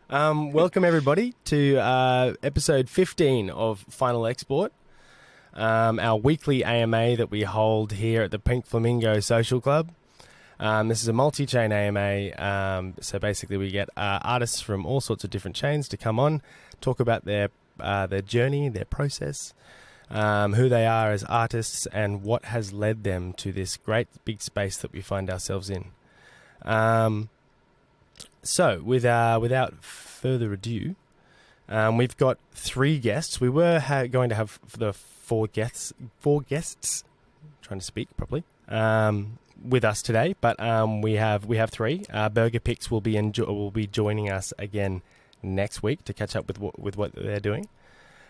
Welcome everybody to episode 15 of Final Export, our weekly AMA that we hold here at the Pink Flamingo Social Club. This is a multi-chain AMA, so basically we get artists from all sorts of different chains to come on, talk about their journey, their process, who they are as artists, and what has led them to this great big space that we find ourselves in. So, without further ado, we've got three guests. We were going to have the four guests. Trying to speak properly. With us today, but we have three. Burger Picks will be joining us again next week to catch up with what they're doing.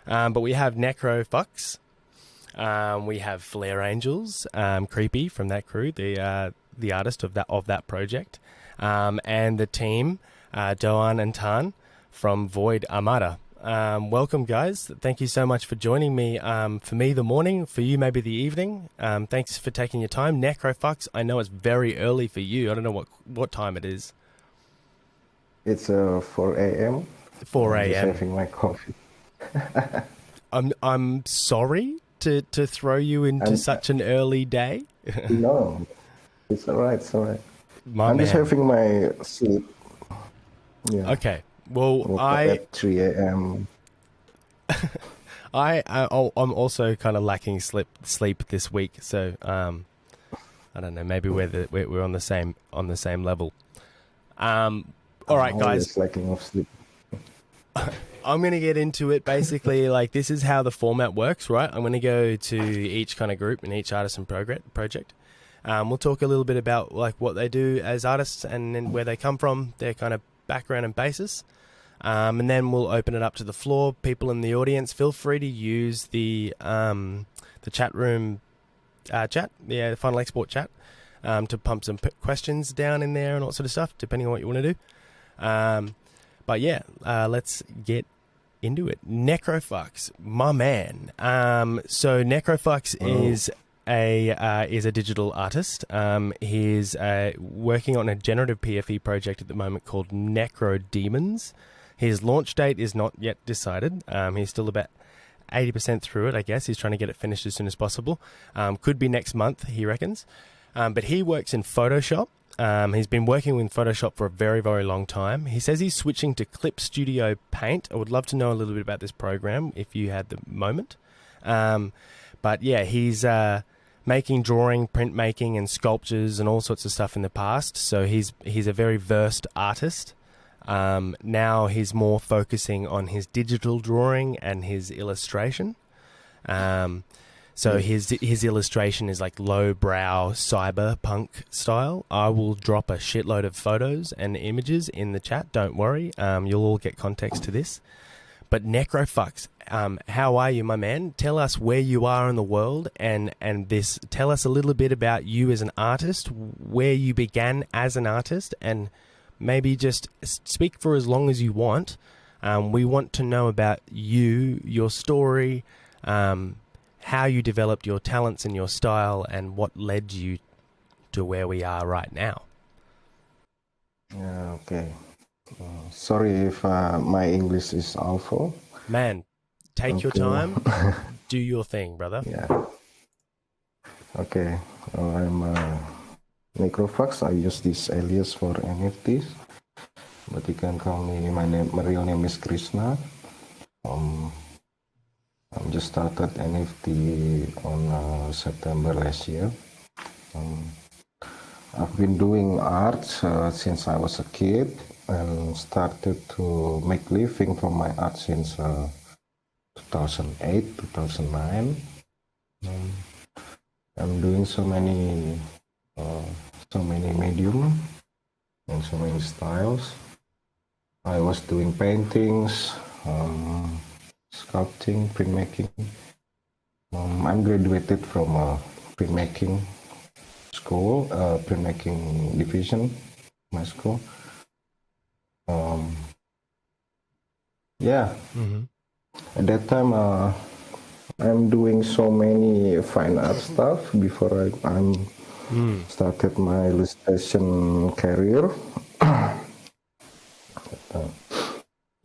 But we have NekroFux. We have Flair Angels, Creepy from that crew, the artist of that project. And the team, Doan and Tan from Void Armada. Welcome, guys. Thank you so much for joining me. For me, the morning. For you, maybe the evening. Thanks for taking your time. NekroFux, I know it's very early for you. I don't know what time it is. It's 4 a.m. 4 a.m. I'm just having my coffee. I'm sorry to throw you into such an early day. No, it's all right. It's all right. I'm just having my sleep. Yeah. Okay. Well, at 3 a.m. I'm also kind of lacking sleep this week, so I don't know. Maybe we're on the same level. All right, guys. Lacking of sleep. I'm going to get into it. Basically, like, this is how the format works, right? I'm going to go to each kind of group and each artist and project. We'll talk a little bit about like what they do as artists and then where they come from, their kind of background and basis. And then we'll open it up to the floor. People in the audience, feel free to use the chat room the Final Export chat, to pump some questions down in there and all that sort of stuff, depending on what you want to do. But yeah, let's get into it. NekroFux, my man. So NekroFux is a digital artist. He's working on a generative PFE project at the moment called Necro Demons. His launch date is not yet decided. He's still about 80% through it, I guess. He's trying to get it finished as soon as possible. Could be next month, he reckons. But he works in Photoshop. He's been working with Photoshop for a very, very long time. He says he's switching to Clip Studio Paint. I would love to know a little bit about this program if you had the moment. But yeah, he's making drawing, printmaking, and sculptures and all sorts of stuff in the past. So he's a very versed artist. Now he's more focusing on his digital drawing and his illustration. So his illustration is like lowbrow cyberpunk style. I will drop a shitload of photos and images in the chat. Don't worry. You'll all get context to this. But NekroFux, how are you, my man? Tell us where you are in the world, and tell us a little bit about you as an artist, where you began as an artist, and maybe just speak for as long as you want. We want to know about you, your story, how you developed your talents and your style, and what led you to where we are right now. Yeah, okay. Sorry if my English is awful. Man, take your time. Do your thing, brother. Yeah. Okay. I'm NekroFux. I use this alias for NFTs, but you can call me. My real name is Krishna. I just started NFT on September last year. I've been doing art since I was a kid and started to make living from my art since 2008, 2009. I'm doing so many medium and so many styles. I was doing paintings, sculpting, printmaking. I'm graduated from a printmaking school, printmaking division, my school. Yeah. Mm-hmm. At that time, I'm doing so many fine art stuff before I started my illustration career.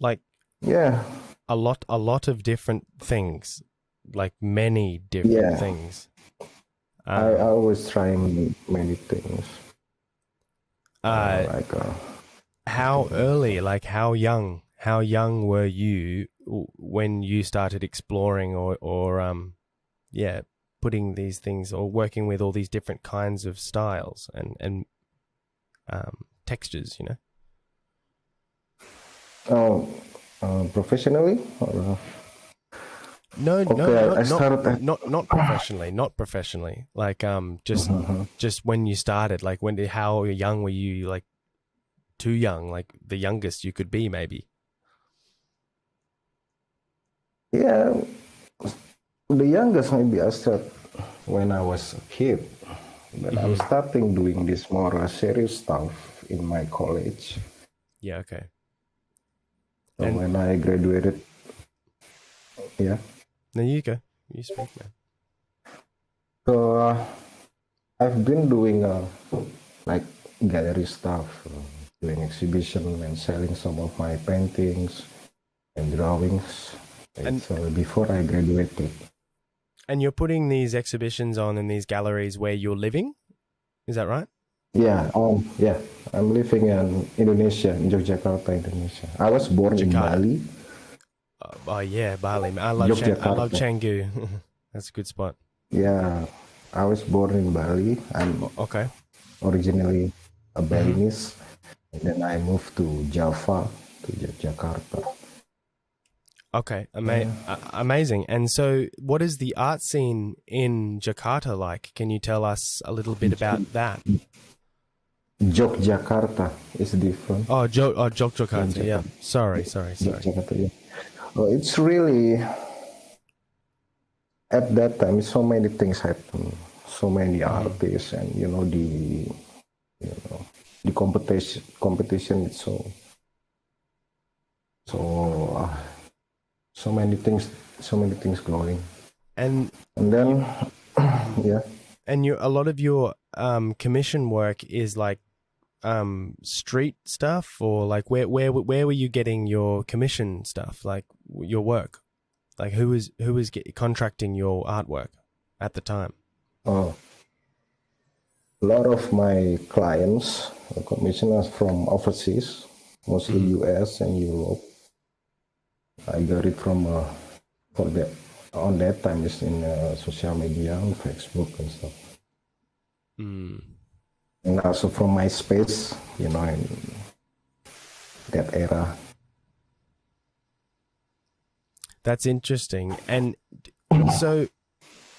Like Yeah, a lot of different things, like many different things. I always try many things. Uh, how early, like how young were you when you started exploring or putting these things or working with all these different kinds of styles and textures, you know? Professionally? Or, No, okay, I started. not professionally, not professionally. Like just when you started, like how young were you? Like too young, like the youngest you could be, maybe. Yeah, the youngest maybe I started when I was a kid, but I'm starting doing this more serious stuff in my college. Yeah. Okay. So And when I graduated, yeah. there you go. You speak, man. So I've been doing like gallery stuff, doing exhibition and selling some of my paintings and drawings. And Before I graduated. and you're putting these exhibitions on in these galleries where you're living, is that right? Yeah, yeah. I'm living in Indonesia, in Yogyakarta, Indonesia. I was born in Bali. Oh yeah, Bali. I love Canggu. That's a good spot. Yeah, I was born in Bali. I'm originally a Balinese, and then I moved to Java, to Jakarta. Okay, amazing. And so, what is the art scene in Jakarta like? Can you tell us a little bit about that? Yogyakarta is different. Yogyakarta. Yeah. Sorry. Yogyakarta, yeah. It's really, at that time, so many things happen, so many artists, and the competition is so many things going. And then yeah. And a lot of your commission work is like street stuff, or like where were you getting your commission stuff, like your work? Like who was contracting your artwork at the time? A lot of my clients, commissioners from overseas, mostly US and Europe. I got it from on that time it's in social media, on Facebook and stuff. And also from MySpace, in that era. That's interesting. And so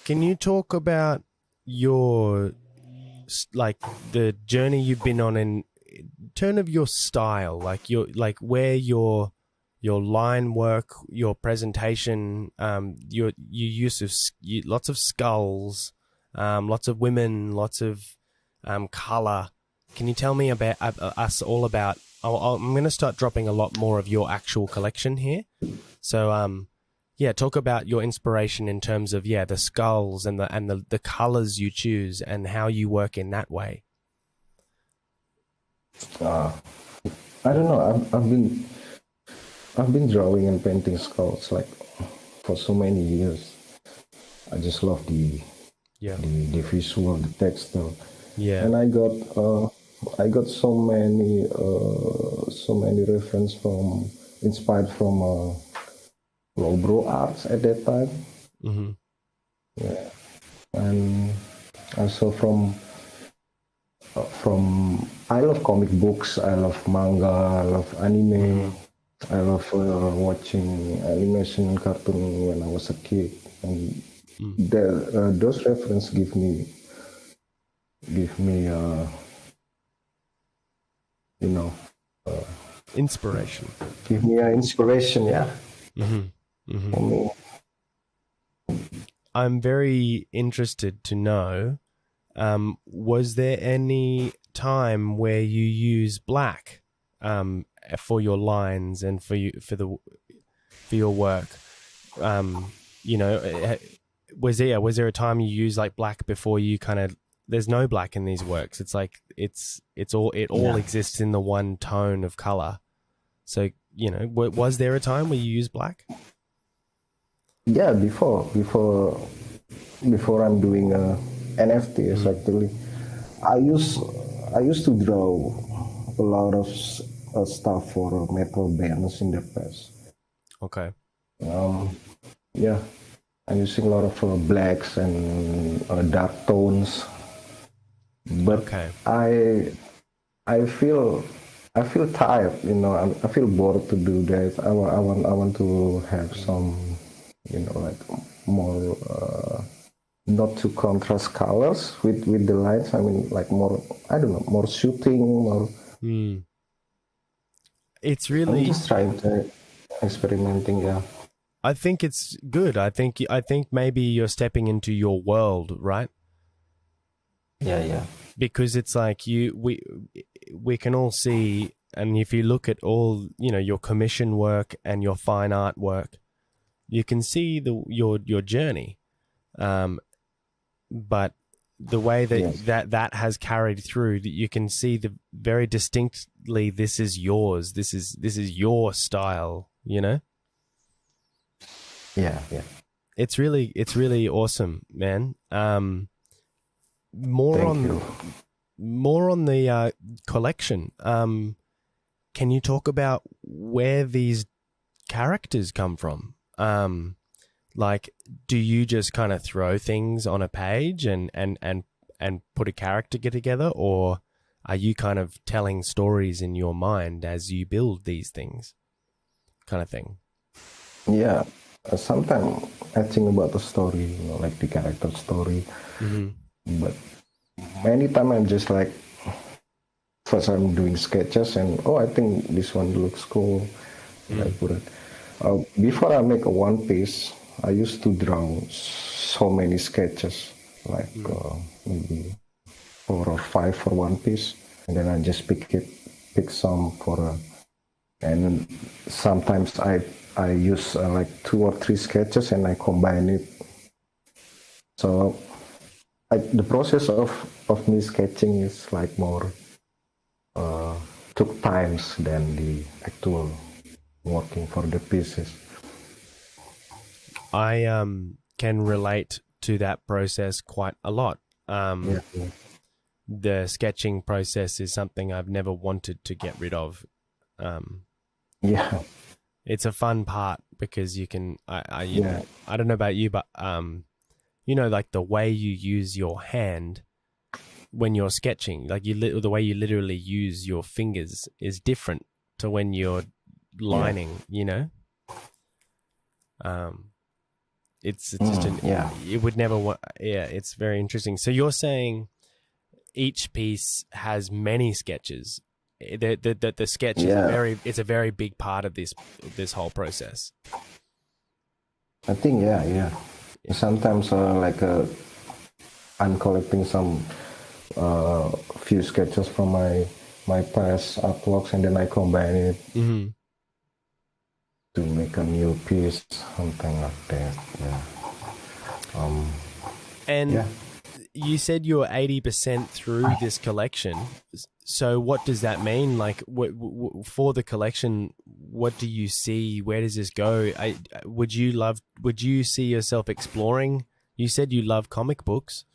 can you talk about your, like, the journey you've been on in terms of your style, like where your line work, your presentation, your use of lots of skulls, lots of women, lots of color. Can you tell me about us all about? I'm going to start dropping a lot more of your actual collection here. So talk about your inspiration in terms of the skulls and the colors you choose and how you work in that way. I don't know. I've been drawing and painting skulls like for so many years. I just love the visual, the texture. Yeah. And I got so many reference inspired from lowbrow arts at that time. Yeah. And also from I love comic books, I love manga, I love anime. I love watching animation and cartoon when I was a kid, and those references give me inspiration. Give me inspiration, yeah. For me. I'm very interested to know, was there any time where you use black for your lines and for your work? Was there a time you use like black before you kind of? There's no black in these works. It's like it all exists in the one tone of color. So you know, was there a time where you used black? Yeah, before I'm doing NFTs, actually, I used to draw a lot of stuff for metal bands in the past. Okay. Yeah, I'm using a lot of blacks and dark tones, but Okay. I feel tired. You know, I feel bored to do that. I want to have some, you know, like more not too contrast colors with the lines. I mean, like more, I don't know, more shooting, more. It's I'm really, just trying to experimenting. Yeah. I think it's good. I think maybe you're stepping into your world, right? Yeah. Because it's like we can all see, and if you look at all, you know, your commission work and your fine art work, you can see your journey. But the way that Yes. that has carried through, that you can see the very distinctly, this is yours. This is your style, you know? Yeah. It's really awesome, man. More Thank on you. more on the collection. Can you talk about where these characters come from? Like, do you just kind of throw things on a page and put a character together, or are you kind of telling stories in your mind as you build these things, kind of thing? Yeah. Sometimes I think about the story, you know, like the character story, but many times I'm just like, first I'm doing sketches and I think this one looks cool. And I put it. Before I make a one piece, I used to draw so many sketches, like maybe 4 or 5 for one piece, and then I just pick some for and sometimes I use like 2 or 3 sketches and I combine it. So the process of me sketching is like more took times than the actual working for the pieces. I can relate to that process quite a lot. Yeah. The sketching process is something I've never wanted to get rid of. Yeah. It's a fun part because you can. I Yeah. I don't know about you, but you know, like the way you use your hand when you're sketching, like the way you literally use your fingers is different to when you're lining. You know. It's just it would never it's very interesting. So you're saying each piece has many sketches. The sketch is it's a very big part of this whole process. I think yeah. Sometimes I'm collecting some few sketches from my past artworks and then I combine it to make a new piece, something like that. Yeah. You said you're 80% through this collection. So what does that mean? Like, for the collection, what do you see? Where does this go? Would you see yourself exploring? You said you love comic books.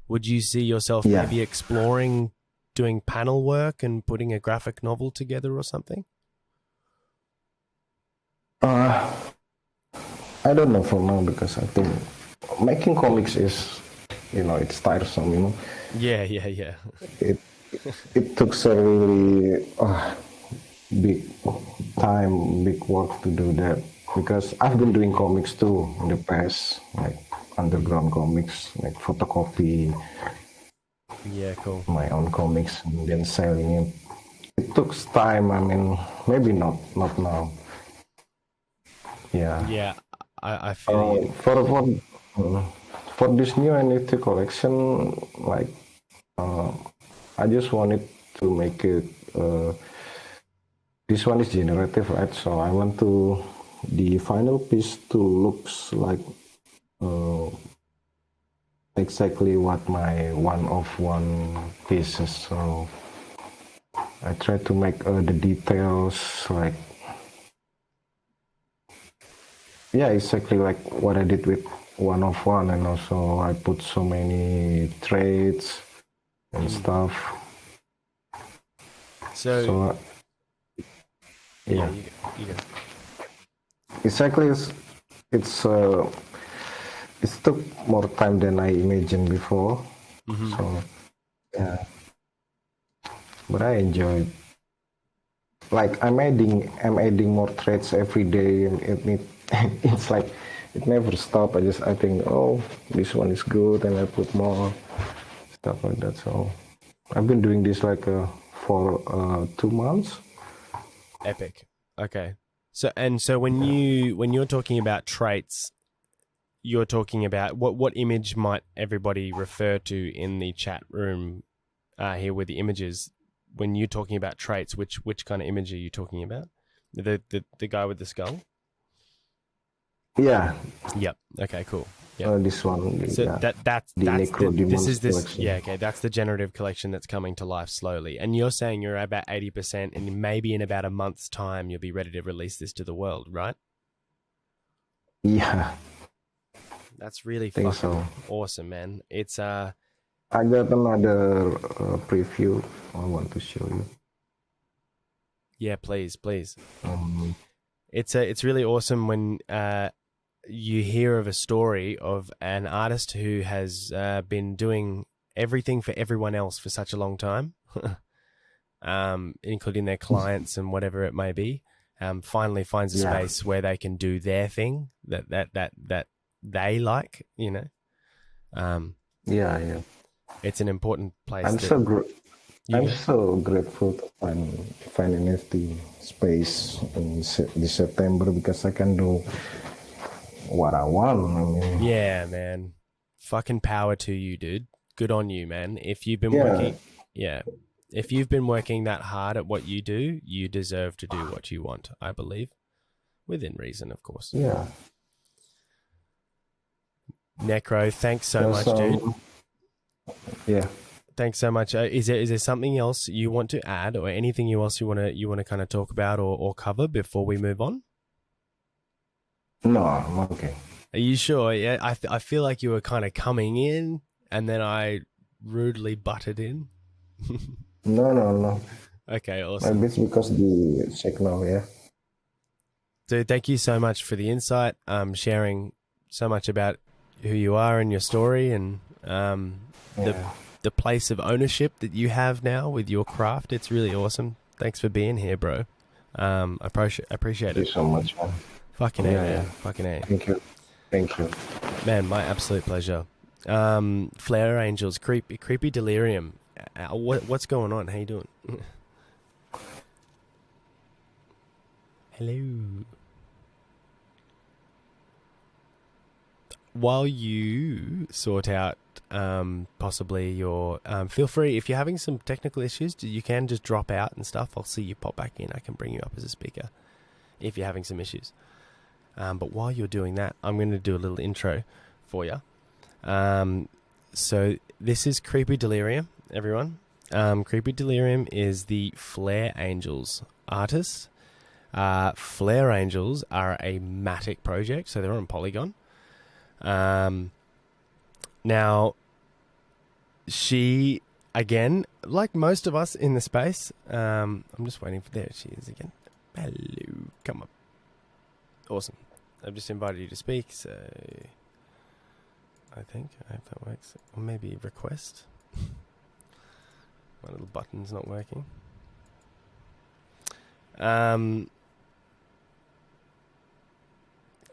Would you see yourself maybe exploring doing panel work and putting a graphic novel together or something? I don't know for now because I think making comics is, you know, it's tiresome, you know. Yeah. It took a really big time, big work to do that because I've been doing comics too in the past, like underground comics, like photocopy. Yeah, cool. My own comics and then selling it. It took time. I mean, maybe not now. Yeah. Yeah, I feel you. For this new NFT collection, like I just wanted to make it. This one is generative, right? So I want the final piece to looks like exactly what my one-of-one pieces. So I try to make the details like Yeah, exactly like what I did with 101, and also I put so many traits and stuff. So yeah, you go. exactly. It took more time than I imagined before. So yeah, but I enjoyed. Like I'm adding more traits every day, and it's like it never stops. I think, oh, this one is good, and I put more stuff like that. So I've been doing this like for 2 months. Epic. Okay. So when you're talking about traits, you're talking about what image might everybody refer to in the chat room here with the images? When you're talking about traits, which kind of image are you talking about? The guy with the skull? Yeah. Yep. Okay. Cool. Yep. This one. So Yeah. that's Necro Demons collection. yeah, okay, that's the generative collection that's coming to life slowly. And you're saying you're about 80%, and maybe in about a month's time you'll be ready to release this to the world, right? Yeah. That's really fucking awesome, man. It's I got another preview I want to show you. Yeah, please. It's really awesome when you hear of a story of an artist who has been doing everything for everyone else for such a long time, including their clients and whatever it may be. Finally finds a space where they can do their thing that they like, you know. Yeah. It's an important place. I'm so grateful to find an NFT space in this September, because I can do what I want. I mean, yeah, man. Fucking power to you, dude. Good on you, man. If you've been working, if you've been working that hard at what you do, you deserve to do what you want, I believe. Within reason, of course. Yeah. Nekro, thanks so much, dude. Yeah. Thanks so much. Is there something else you want to add, or anything else you want to kind of talk about or cover before we move on? No, I'm okay. Are you sure? Yeah, I feel like you were kind of coming in, and then I rudely butted in. No. Okay, awesome. Maybe it's because the signal, yeah. Dude, thank you so much for the insight, sharing so much about who you are and your story, and the place of ownership that you have now with your craft. It's really awesome. Thanks for being here, bro. I appreciate it. Thank you so much, man. Fucking A, man. Fucking A. Thank you. Man, my absolute pleasure. Flair Angels, creepy delirium. What's going on? How you doing? Hello. While you sort out possibly your feel free, if you're having some technical issues, you can just drop out and stuff. I'll see you pop back in. I can bring you up as a speaker if you're having some issues. But while you're doing that, I'm going to do a little intro for you. So this is Creepy Delirium, everyone. Creepy Delirium is the Flair Angels artist. Flair Angels are a MATIC project, so they're on Polygon. Now, she, again, like most of us in the space, I'm just waiting for, there she is again. Hello, come up. Awesome. I've just invited you to speak, so I hope that works. Or maybe request. My little button's not working.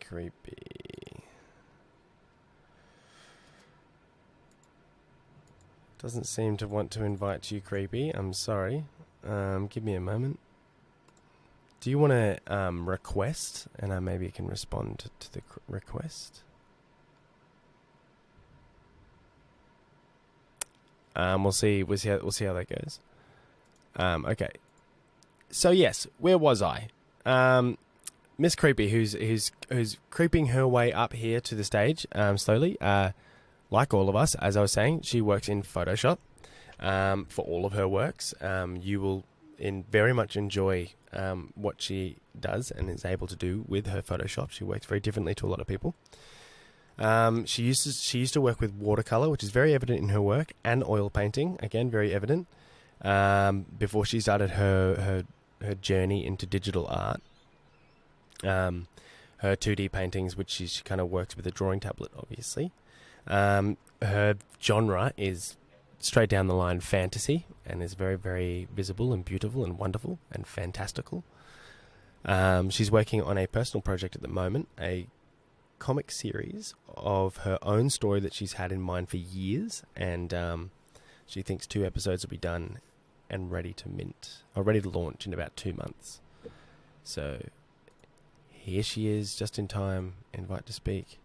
Creepy. Doesn't seem to want to invite you, Creepy. I'm sorry. Give me a moment. Do you want to request, and I maybe can respond to the request? We'll see. We'll see how that goes. Okay. So yes, where was I? Miss Creepy, who's creeping her way up here to the stage, slowly. Like all of us, as I was saying, she works in Photoshop for all of her works. You will very much enjoy what she does and is able to do with her Photoshop. She works very differently to a lot of people. She used to work with watercolor, which is very evident in her work, and oil painting, again very evident. Before she started her journey into digital art, her 2D paintings, which she kind of works with a drawing tablet, obviously. Her genre is straight down the line fantasy, and is very, very visible and beautiful and wonderful and fantastical. She's working on a personal project at the moment, a comic series of her own story that she's had in mind for years, and she thinks 2 episodes will be done and ready to launch in about 2 months. So here she is, just in time. Invite to speak.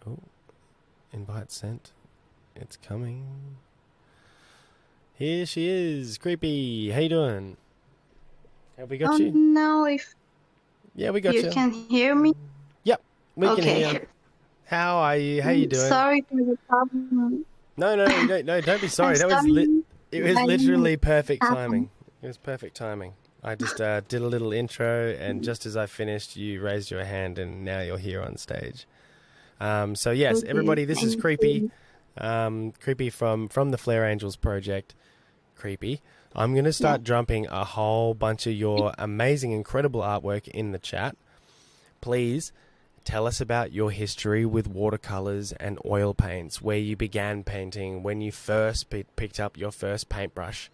Oh, invite sent. It's coming. Here she is. Creepy. How you doing? Have we got you? No, if Yeah, we got you. you can hear me. Yep, we can Okay. hear. How are you? How you doing? Sorry for the problem. No, don't be sorry. I'm That was sorry. it was I literally perfect happened. timing. It was perfect timing. I just did a little intro, and just as I finished, you raised your hand, and now you're here on stage. So yes, Okay, everybody, this is thank Creepy. you. Creepy from the Flair Angels project. Creepy. I'm going to start dumping a whole bunch of your amazing, incredible artwork in the chat. Please tell us about your history with watercolors and oil paints, where you began painting, when you first picked up your first paintbrush,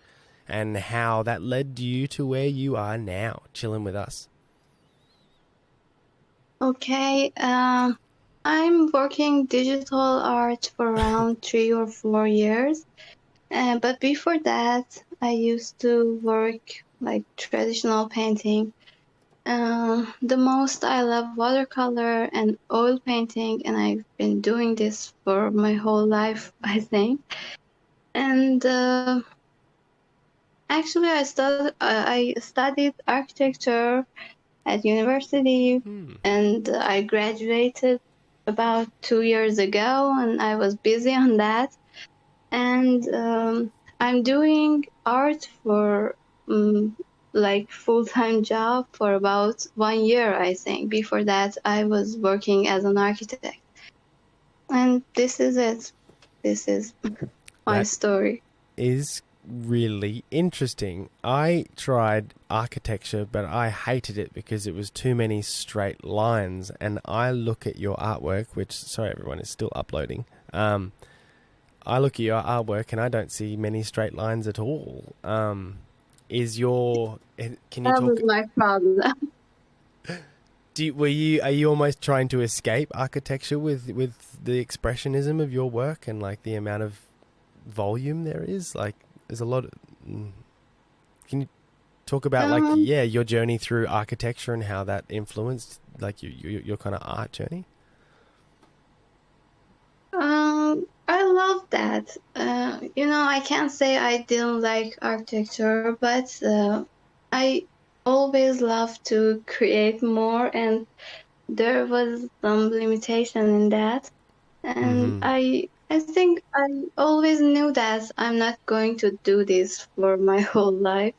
and how that led you to where you are now, chilling with us. Okay. I'm working digital art for around 3 or 4 years. But before that, I used to work like traditional painting. The most I love watercolor and oil painting, and I've been doing this for my whole life, I think. And actually, I studied architecture at university, and I graduated about 2 years ago, and I was busy on that. And I'm doing art for like full-time job for about 1 year, I think. Before that, I was working as an architect. And this is it. This is my That story. is really interesting. I tried architecture, but I hated it because it was too many straight lines. And I look at your artwork, which, sorry, everyone is still uploading. I look at your artwork and I don't see many straight lines at all. Can you That talk? was my problem. Are you almost trying to escape architecture with the expressionism of your work and like the amount of volume there is? Like, there's a lot of, can you talk about your journey through architecture and how that influenced like your kind of art journey? I love that. I can't say I didn't like architecture, but I always loved to create more, and there was some limitation in that. And I think I always knew that I'm not going to do this for my whole life.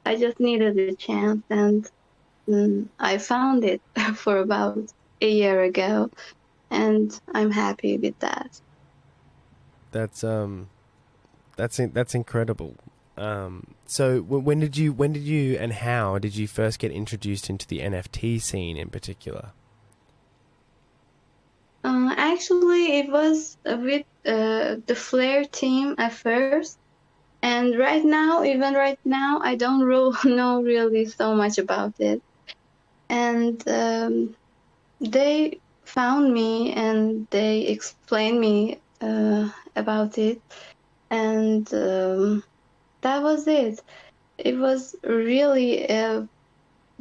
I just needed a chance, and I found it for about a year ago, and I'm happy with that. That's incredible. So when did you and how did you first get introduced into the NFT scene in particular? Actually, it was with the Flair team at first, and even right now, I don't know really so much about it. And they found me and they explained me about it, and that was it. It was really a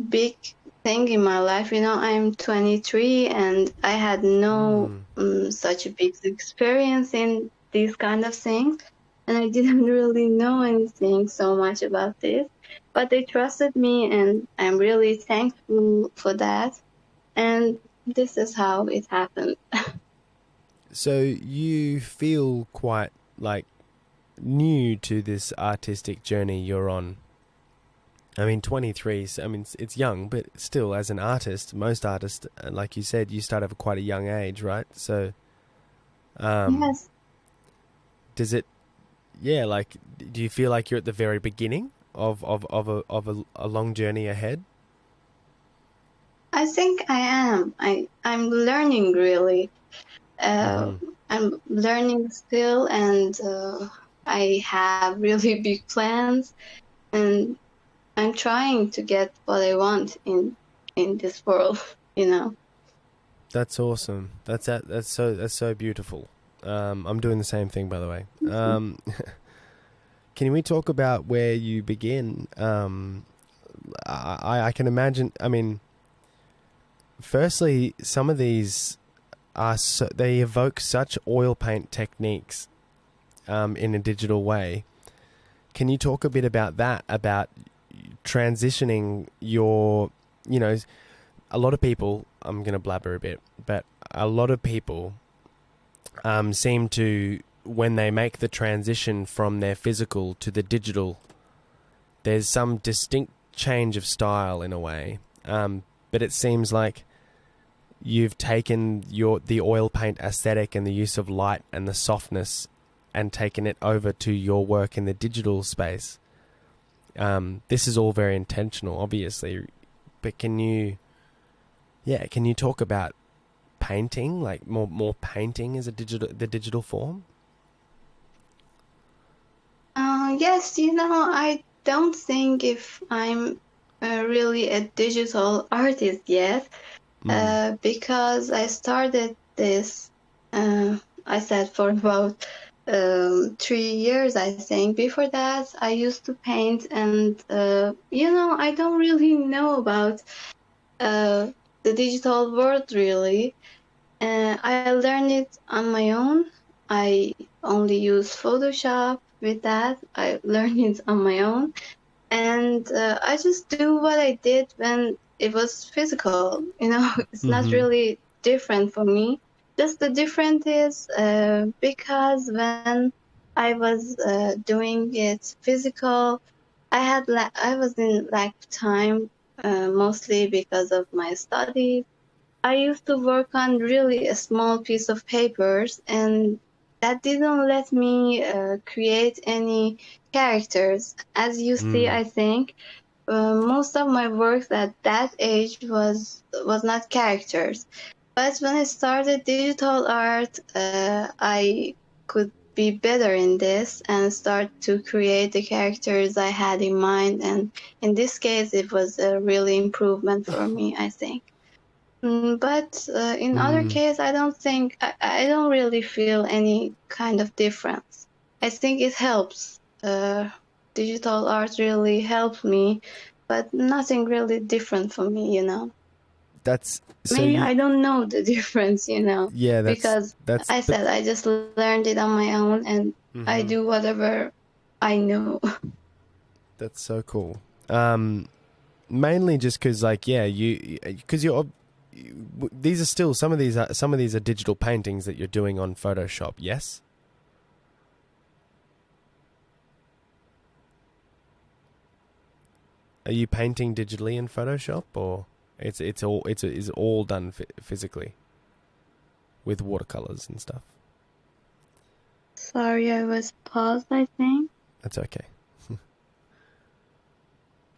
big thing in my life. I'm 23 and I had no such a big experience in these kind of things, and I didn't really know anything so much about this, but they trusted me, and I'm really thankful for that. And this is how it happened. So you feel quite like new to this artistic journey you're on? I mean, 23, I mean, it's young, but still, as an artist, most artists, like you said, you start at quite a young age, right? So, Yes. does it, yeah, like, do you feel like you're at the very beginning of a long journey ahead? I think I am. I'm learning really. Mm-hmm. I'm learning still, and I have really big plans, and I'm trying to get what I want in this world. You know. That's awesome. That's so beautiful. I'm doing the same thing, by the way. Can we talk about where you begin? I can imagine. I mean, firstly, some of these are they evoke such oil paint techniques in a digital way. Can you talk a bit about that? About transitioning your, you know, a lot of people. I'm going to blabber a bit, but a lot of people seem to, when they make the transition from their physical to the digital, there's some distinct change of style in a way. But it seems like you've taken the oil paint aesthetic and the use of light and the softness and taken it over to your work in the digital space. This is all very intentional, obviously, but can you talk about painting, like more painting as the digital form? Yes, I don't think if I'm really a digital artist yet, because I started this, I said, for about 3 years, I think. Before that, I used to paint, and I don't really know about the digital world really. I learned it on my own. I only use Photoshop with that. I learned it on my own. And I just do what I did when it was physical. It's not really different for me. Just the difference is because when I was doing it physical, I was in lack of time, mostly because of my studies. I used to work on really a small piece of papers, and that didn't let me create any characters. As you see, I think most of my work at that age was not characters. But when I started digital art, I could be better in this and start to create the characters I had in mind. And in this case, it was a really improvement for me, I think. But in other case, I don't think I don't really feel any kind of difference. I think it helps. Digital art really helped me, but nothing really different for me. That's so. Maybe I don't know the difference. Yeah, because I said I just learned it on my own, and I do whatever I know. That's so cool. Mainly just because, like, yeah, these are still some of these are digital paintings that you're doing on Photoshop. Yes. Are you painting digitally in Photoshop, or it's all done physically with watercolors and stuff? Sorry, I was paused, I think. That's okay.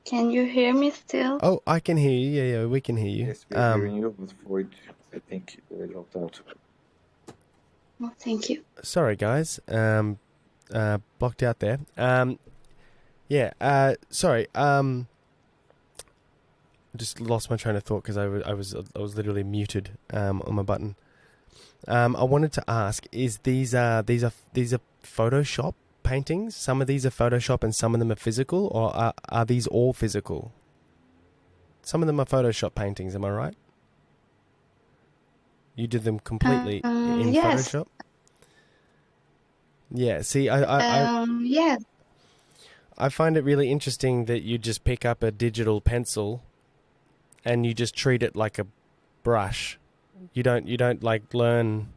Can you hear me still? Oh, I can hear you. Yeah, we can hear you. Yes, we're hearing you, but Void, I think, logged out. Oh, thank you. Sorry, guys. Blocked out there. Sorry. Just lost my train of thought because I was literally muted on my button. I wanted to ask: is these are Photoshop paintings? Some of these are Photoshop and some of them are physical, or are these all physical? Some of them are Photoshop paintings. Am I right? You did them completely in yes. Photoshop. Yeah. See, yes. I find it really interesting that you just pick up a digital pencil and you just treat it like a brush. You don't like learn,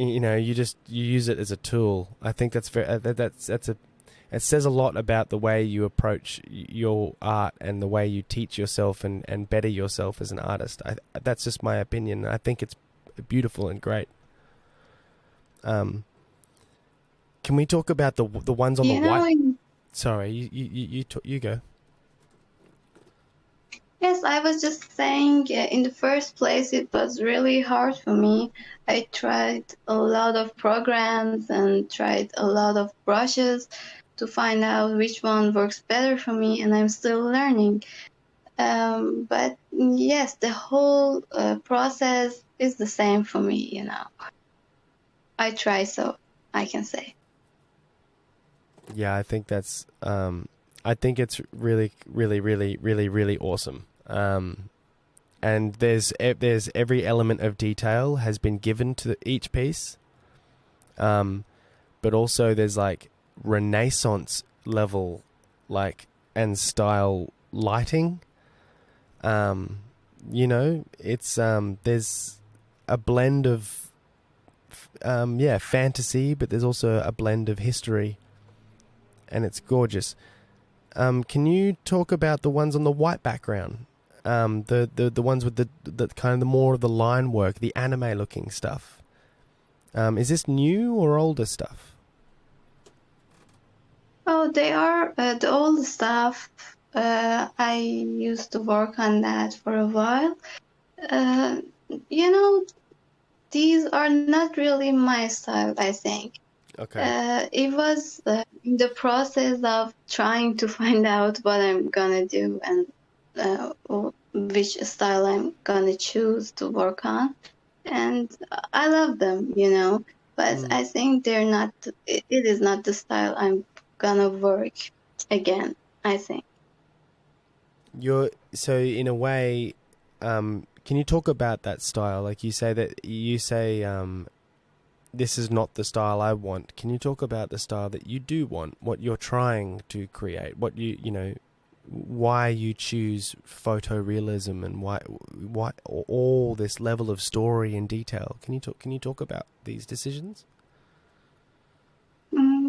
you know, you use it as a tool. I think that's very it says a lot about the way you approach your art and the way you teach yourself and better yourself as an artist. That's just my opinion. I think it's beautiful and great. Can we talk about the ones on the white? Sorry, you go. Yes, I was just saying, in the first place, it was really hard for me. I tried a lot of programs and tried a lot of brushes to find out which one works better for me, and I'm still learning. But yes, the whole process is the same for me, you know. I try, so I can say. Yeah, I think that's I think it's really, really, really, really, really awesome. And there's every element of detail has been given to each piece. But also there's like Renaissance level and style lighting. You know, it's there's a blend of fantasy, but there's also a blend of history, and it's gorgeous. Can you talk about the ones on the white background? The ones with the kind of the more of the line work, the anime looking stuff. Is this new or older stuff? Oh, they are the old stuff. I used to work on that for a while. You know, these are not really my style, I think. Okay. It was in the process of trying to find out what I'm gonna do and which style I'm gonna choose to work on. And I love them, you know, but I think they're not, it is not the style I'm gonna work again, I think. So in a way, can you talk about that style? Like you say this is not the style I want. Can you talk about the style that you do want, what you're trying to create, what you know, why you choose photorealism and why all this level of story and detail? Can you talk about these decisions?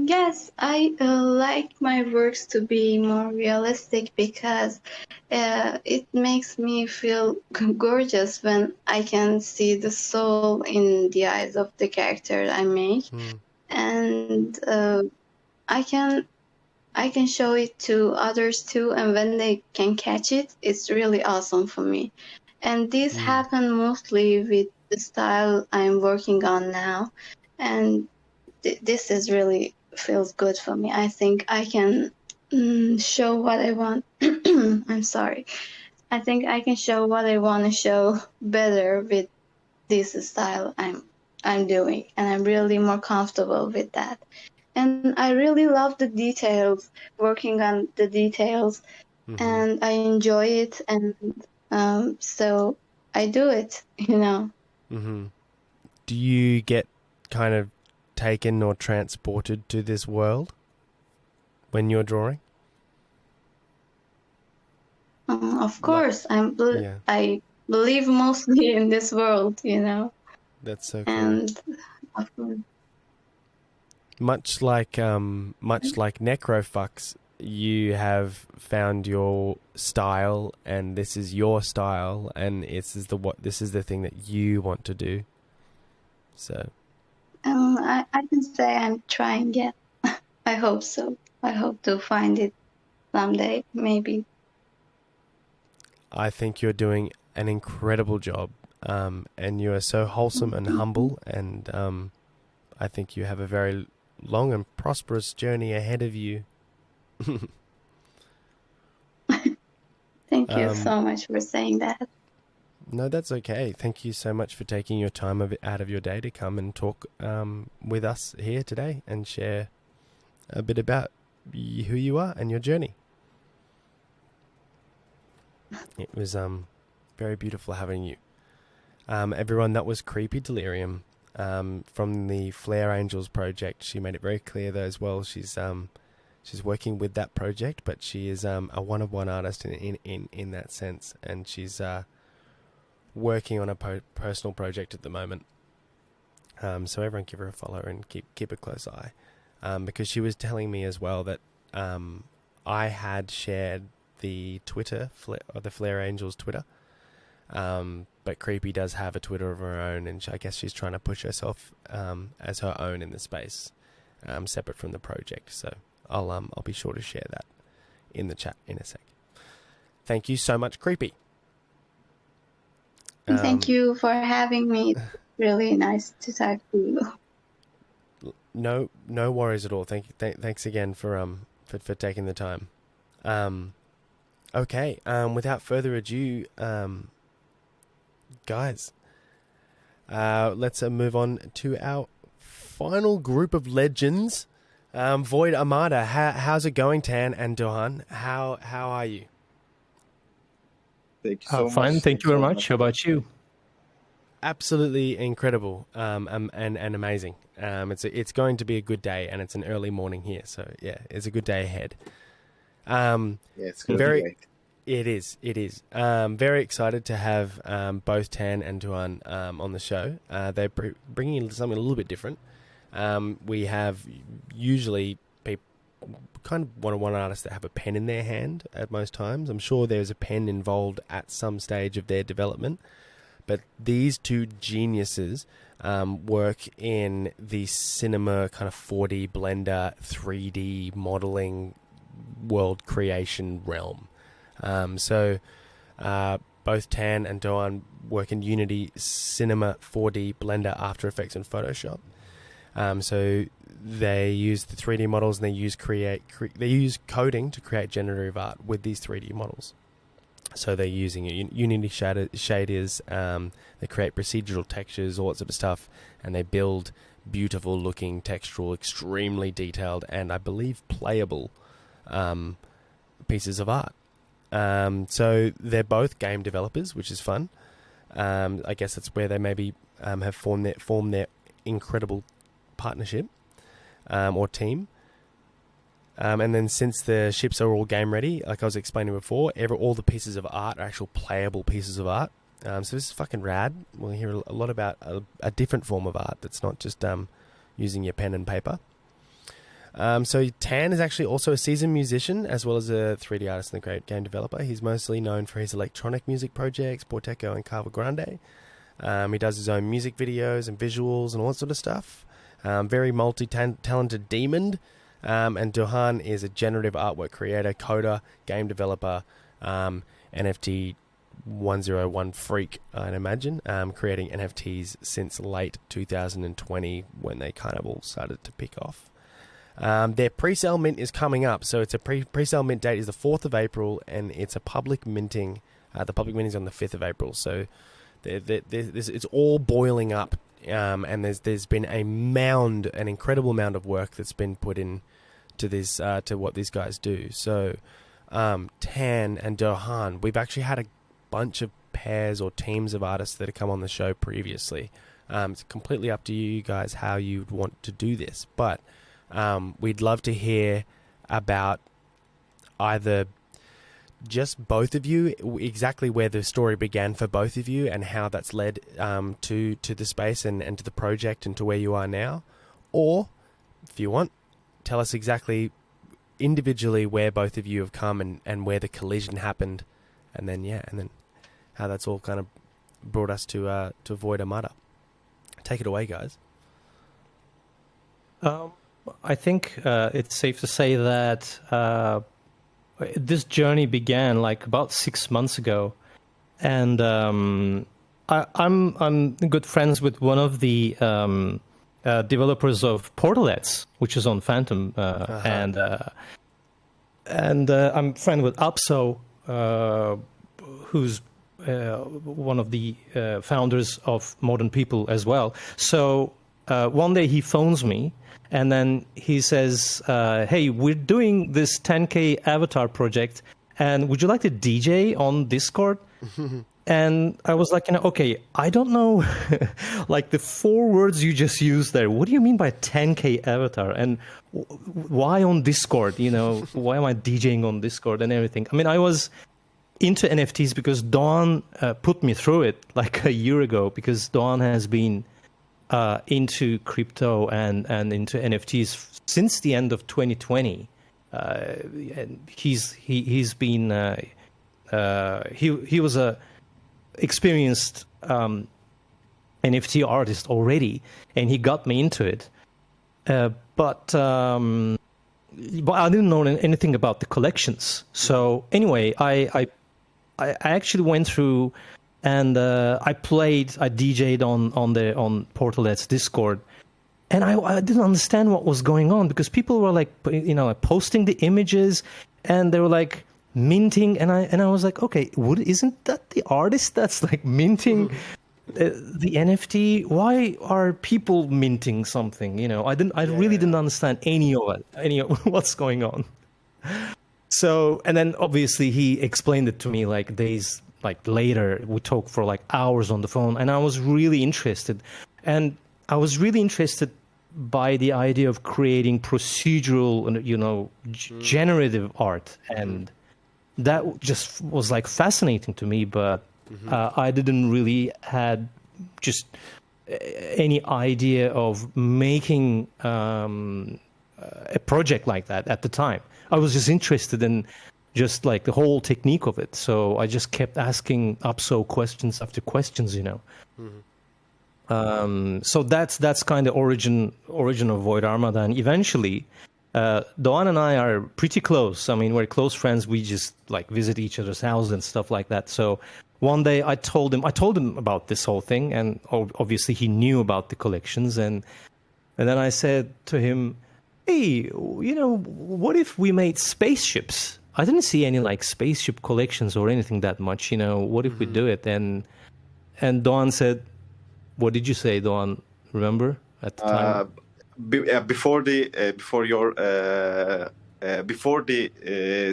Yes, I like my works to be more realistic because it makes me feel gorgeous when I can see the soul in the eyes of the character I make, and I can show it to others too, and when they can catch it, it's really awesome for me. And this happened mostly with the style I'm working on now, and this is really feels good for me. I think I can show what I want. I'm sorry. I think I can show what I want to show better with this style I'm doing, and I'm really more comfortable with that. And I really love the details, working on the details, and I enjoy it, and so I do it, you know. Do you get kind of taken or transported to this world when you're drawing? Of course, I believe mostly in this world, you know. That's so cool. And of course, much like NekroFux, you have found your style, and this is your style, and this is the thing that you want to do. So I can say I'm trying it. I hope so. I hope to find it someday, maybe. I think you're doing an incredible job, and you are so wholesome and humble, and I think you have a very long and prosperous journey ahead of you. Thank you so much for saying that. No, that's okay. Thank you so much for taking your time out of your day to come and talk with us here today and share a bit about who you are and your journey. It was very beautiful having you. Everyone, that was Creepy Delirium from the Flair Angels project. She made it very clear though as well. She's working with that project, but she is a one-of-one artist in that sense, and she's working on a personal project at the moment. So everyone give her a follow and keep a close eye, because she was telling me as well that I had shared the Twitter, the Flair Angels Twitter, but Creepy does have a Twitter of her own, and I guess she's trying to push herself as her own in the space, separate from the project. So I'll be sure to share that in the chat in a sec. Thank you so much, Creepy. Thank you for having me. It's really nice to talk to you. No worries at all. Thanks again for taking the time. Okay. Without further ado, guys, let's move on to our final group of legends. Void Armada. How's it going, Tan and Dohan? How are you? Thank you so much. Fine, thank you very much. How about you? Absolutely incredible, and amazing. It's going to be a good day, and it's an early morning here, so yeah, it's a good day ahead. Yeah, it's good. It is. Very excited to have both Tan and Duan on the show. They're bringing in something a little bit different. We have usually people kind of want artists that have a pen in their hand at most times. I'm sure there's a pen involved at some stage of their development. But these two geniuses work in the cinema kind of 4D Blender, 3D modeling, world creation realm. So both Tan and Doan work in Unity, Cinema, 4D, Blender, After Effects, and Photoshop. So they use the 3D models, and they use coding to create generative art with these 3D models. So they're using Unity shaders, they create procedural textures, all that sort of stuff, and they build beautiful looking, textural, extremely detailed, and I believe playable pieces of art. So they're both game developers, which is fun. I guess that's where they maybe have formed their incredible partnership or team. And then since the ships are all game ready, like I was explaining before, all the pieces of art are actual playable pieces of art. So this is fucking rad. We'll hear a lot about a different form of art that's not just using your pen and paper. So Tan is actually also a seasoned musician as well as a 3D artist and a great game developer. He's mostly known for his electronic music projects, Porteco and Cava Grande. He does his own music videos and visuals and all that sort of stuff. Very multi-talented demon. And Dohan is a generative artwork creator, coder, game developer, NFT 101 freak, I'd imagine, creating NFTs since late 2020 when they kind of all started to pick off. Their pre-sale mint is coming up, so it's a pre-sale mint date is the 4th of April, and it's a public minting. The public minting is on the 5th of April, so it's all boiling up, and there's been an incredible amount of work that's been put in to this to what these guys do. So Tan and Dohan, we've actually had a bunch of pairs or teams of artists that have come on the show previously. It's completely up to you guys how you'd want to do this, but we'd love to hear about either just both of you, exactly where the story began for both of you and how that's led to the space and to the project and to where you are now. Or, if you want, tell us exactly individually where both of you have come and where the collision happened, and then how that's all kind of brought us to Void Armada. Take it away, guys. I think it's safe to say that this journey began like about 6 months ago, and I'm good friends with one of the developers of Portalets, which is on Fantom, and I'm friend with Apso, who's one of the founders of Modern People as well. So one day he phones me, and then he says, hey, we're doing this 10K avatar project, and would you like to DJ on Discord? And I was like, okay, I don't know, like the 4 words you just used there. What do you mean by 10K avatar? And why on Discord? Why am I DJing on Discord and everything? I mean, I was into NFTs because Dawn put me through it like a year ago, because Dawn has been into crypto and into NFTs since the end of 2020. And he's been he was a experienced NFT artist already, and he got me into it. But I didn't know anything about the collections. So anyway, I actually went through and I DJ'd on Portalet's Discord, and I didn't understand what was going on, because people were like, like posting the images, and they were like minting, and I was like, okay, isn't that the artist that's like minting the NFT? Why are people minting something? I really didn't understand any of what's going on. So, and then obviously he explained it to me like days later. We talked for like hours on the phone, and I was really interested. And I was really interested by the idea of creating procedural, generative art, and that just was like fascinating to me. But I didn't really had just any idea of making a project like that at the time. I was just interested in just like the whole technique of it. So I just kept asking UPSO questions after questions, So that's kind of origin of Void Armada. And eventually, Doğan and I are pretty close. I mean, we're close friends. We just like visit each other's houses and stuff like that. So one day I told him about this whole thing, and obviously he knew about the collections. And then I said to him, hey, what if we made spaceships? I didn't see any like spaceship collections or anything that much, what if we do it? And Doğan said, what did you say, Doğan? Remember at the time? Before the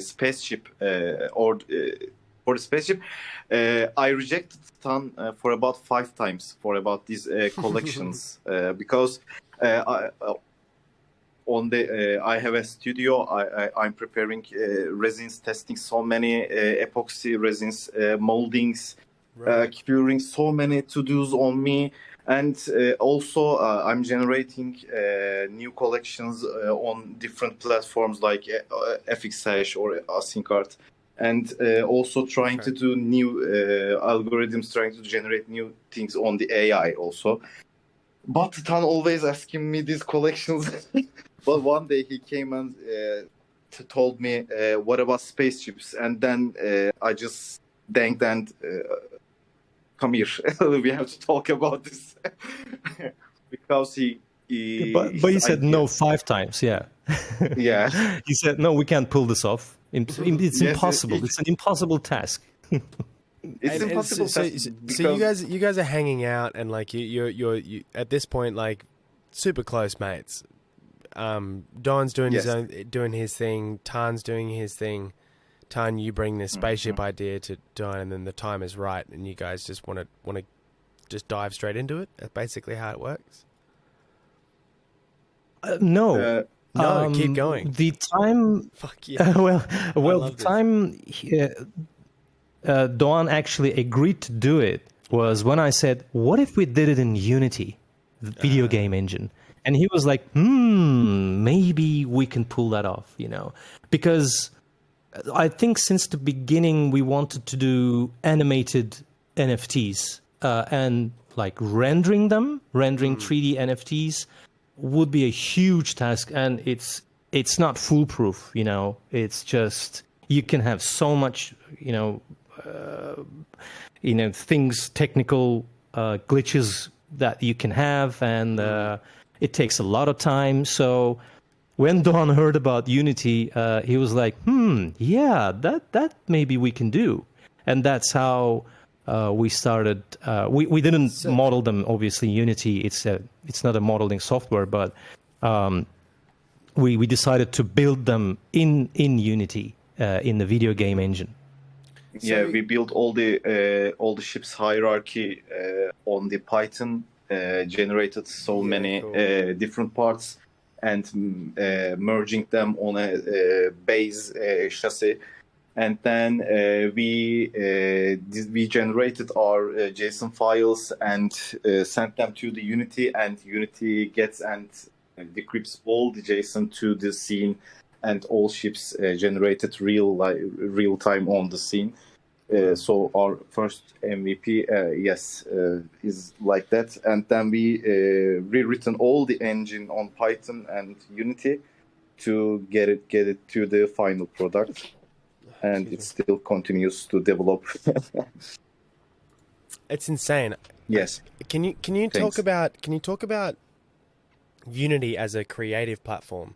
spaceship for the spaceship, I rejected Tan for about 5 times for about these collections because I have a studio. I'm preparing resins, testing so many epoxy resins, moldings, curing so many to-dos on me. And also, I'm generating new collections on different platforms like FXhash or AsyncArt, and also trying to do new algorithms, trying to generate new things on the AI also. But Tan always asking me these collections. But one day he came and told me, what about spaceships? And then I just thanked and come here. We have to talk about this. Because but he said no 5 times, yeah. Yeah. He said, no, we can't pull this off. It's impossible. It's an impossible task. It's impossible. So you guys are hanging out, and like you're at this point like super close mates. Don's doing his thing. Tan's doing his thing. Tan, you bring this spaceship idea to Don, and then the time is right, and you guys just want to just dive straight into it. That's basically how it works. No. No, keep going. The time. Fuck yeah. The time Doğan actually agreed to do it was when I said, "What if we did it in Unity, the video game engine?" And he was like, maybe we can pull that off, because I think since the beginning we wanted to do animated NFTs and like rendering 3D NFTs would be a huge task, and it's not foolproof, It's just you can have so much, things, technical glitches that you can have, and it takes a lot of time. So when Doğan heard about Unity, he was like, yeah, that maybe we can do. And that's how we started. We didn't model them, obviously. Unity, it's not a modeling software, but we decided to build them in Unity, in the video game engine. Yeah, we built all the ships hierarchy on the Python, generated so many different parts, and merging them on a base chassis. and then we generated our JSON files and sent them to the Unity, and Unity gets and decrypts all the JSON to the scene, and all ships generated real time on the scene. So our first MVP, yes, is like that. And then we rewritten all the engine on Python and Unity to get it to the final product, and it still continues to develop. It's insane. Yes. Can you talk about Unity as a creative platform?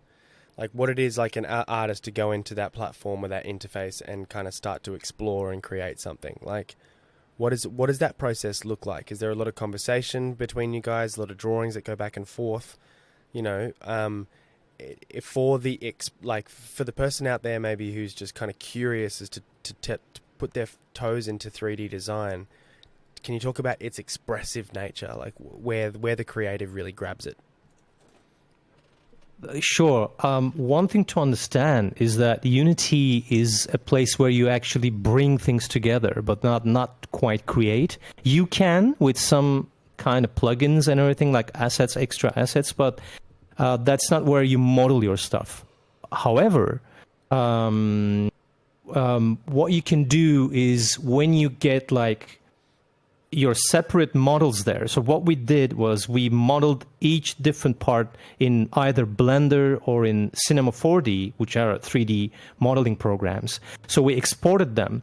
Like what it is like an artist to go into that platform or that interface and kind of start to explore and create something. Like what does that process look like? Is there a lot of conversation between you guys, a lot of drawings that go back and forth? You know, for the person out there maybe who's just kind of curious as to put their toes into 3D design, can you talk about its expressive nature, like where the creative really grabs it? Sure. One thing to understand is that Unity is a place where you actually bring things together, but not quite create. You can with some kind of plugins and everything like assets, extra assets, but that's not where you model your stuff. However, what you can do is when you get like your separate models there. So what we did was we modeled each different part in either Blender or in Cinema 4D, which are 3D modeling programs. So we exported them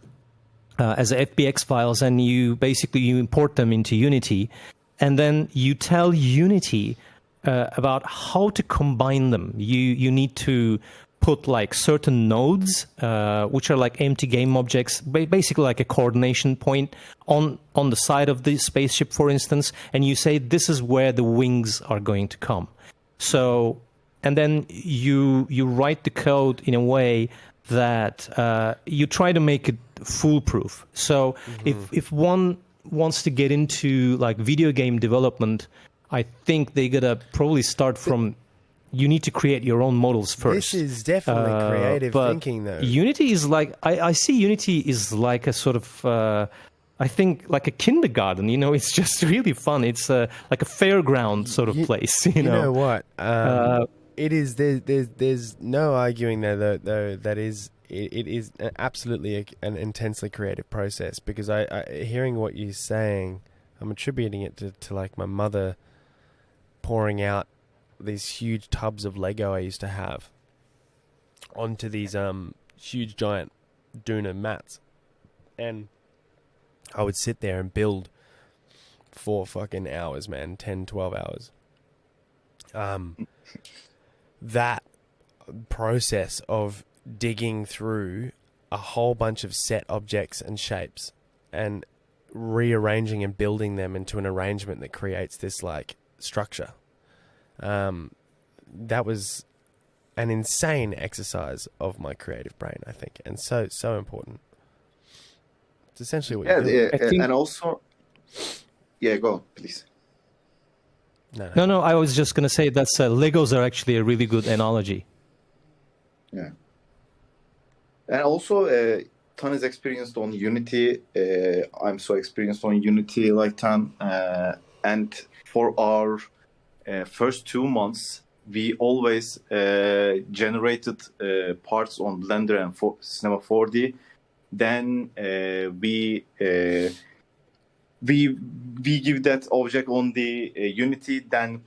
as FBX files, and you import them into Unity, and then you tell Unity about how to combine them. You need to put like certain nodes, which are like empty game objects, basically like a coordination point on the side of the spaceship, for instance, and you say this is where the wings are going to come. So, and then you write the code in a way that you try to make it foolproof. So if one wants to get into like video game development, I think they gotta probably start from. You need to create your own models first. This is definitely creative thinking, though. Unity is like, I see Unity is like a sort of, I think like a kindergarten, you know, it's just really fun. It's like a fairground sort of place, you know. You know what? It is, there's no arguing there, though that it is absolutely an intensely creative process, because I hearing what you're saying, I'm attributing it to like my mother pouring out these huge tubs of Lego I used to have onto these huge giant Duna mats, and I would sit there and build for fucking hours, man, 10, 12 hours. That process of digging through a whole bunch of set objects and shapes and rearranging and building them into an arrangement that creates this like structure. That was an insane exercise of my creative brain, I think, and so important. It's essentially what you do. And also, yeah, go please. No. I was just gonna say that's Legos are actually a really good analogy. Yeah, and also Tan is experienced on Unity. I'm so experienced on Unity like Tan, and for our first 2 months, we always generated parts on Blender and Cinema 4D. Then we give that object on the Unity, then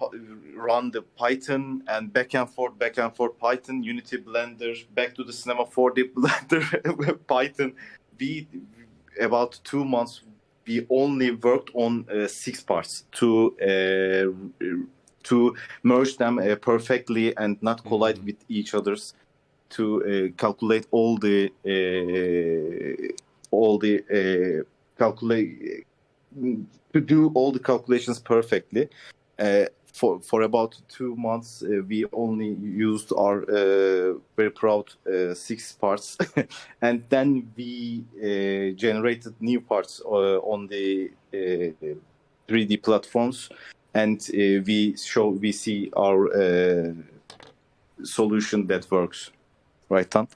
run the Python and back and forth Python, Unity, Blender, back to the Cinema 4D, Blender, Python. About 2 months, we only worked on 6 parts to merge them perfectly and not collide with each others, to calculate all the to do all the calculations perfectly. For about 2 months, we only used our very proud 6 parts, and then we generated new parts on the 3D platforms, and we see our solution that works. Right, Tom?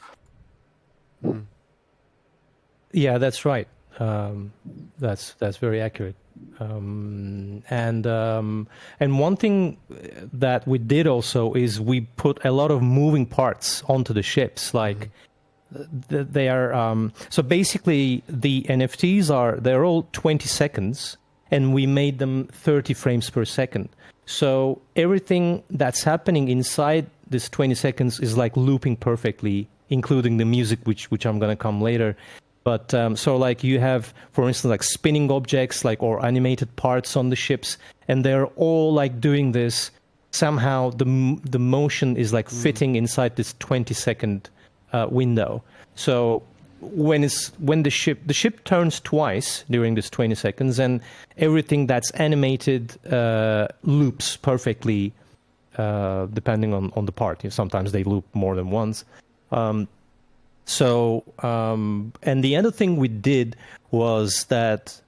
Yeah, that's right. That's very accurate. And one thing that we did also is we put a lot of moving parts onto the ships. Like they are so basically the NFTs they're all 20 seconds, and we made them 30 frames per second. So everything that's happening inside this 20 seconds is like looping perfectly, including the music, which I'm going to come later. But so like you have, for instance, like spinning objects, like or animated parts on the ships, and they're all like doing this. Somehow the motion is like fitting inside this 20-second window. So when the ship turns twice during this 20 seconds, and everything that's animated loops perfectly, depending on the part. Sometimes they loop more than once. And the other thing we did was that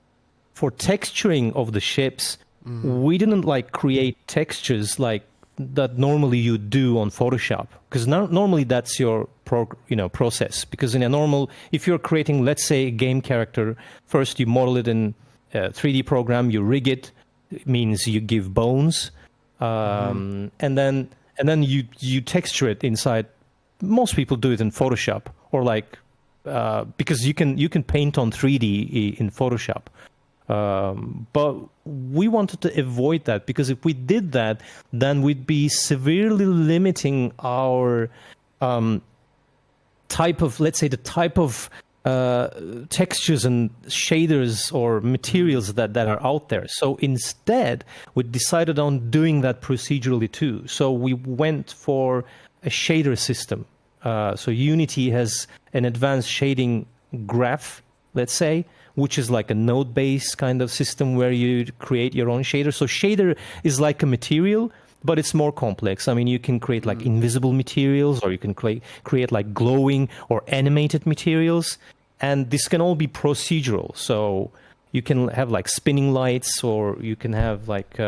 for texturing of the ships, we didn't like create textures like that normally you do on Photoshop, because normally that's your process. Because in a normal, if you're creating, let's say, a game character, first you model it in a 3D program, you rig it. It means you give bones, and then you texture it inside. Most people do it in Photoshop, or like because you can paint on 3D in Photoshop. But we wanted to avoid that, because if we did that, then we'd be severely limiting our type of, let's say, the type of textures and shaders or materials that are out there. So instead, we decided on doing that procedurally too. So we went for a shader system. So Unity has an advanced shading graph, let's say, which is like a node-based kind of system where you create your own shader. So shader is like a material, but it's more complex. I mean, you can create like invisible materials, or you can create like glowing or animated materials. And this can all be procedural. So you can have like spinning lights, or you can have like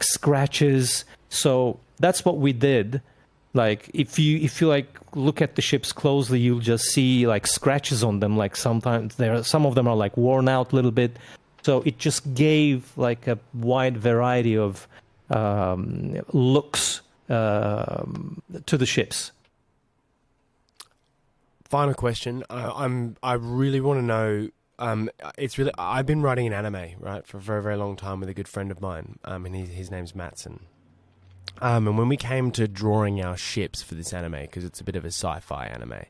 scratches. So that's what we did. Like if you like look at the ships closely, you'll just see like scratches on them. Like sometimes some of them are like worn out a little bit. So it just gave like a wide variety of looks to the ships. Final question. I really want to know. I've been writing an anime, right, for a very, very long time with a good friend of mine. And his name's Matson. And when we came to drawing our ships for this anime, because it's a bit of a sci-fi anime,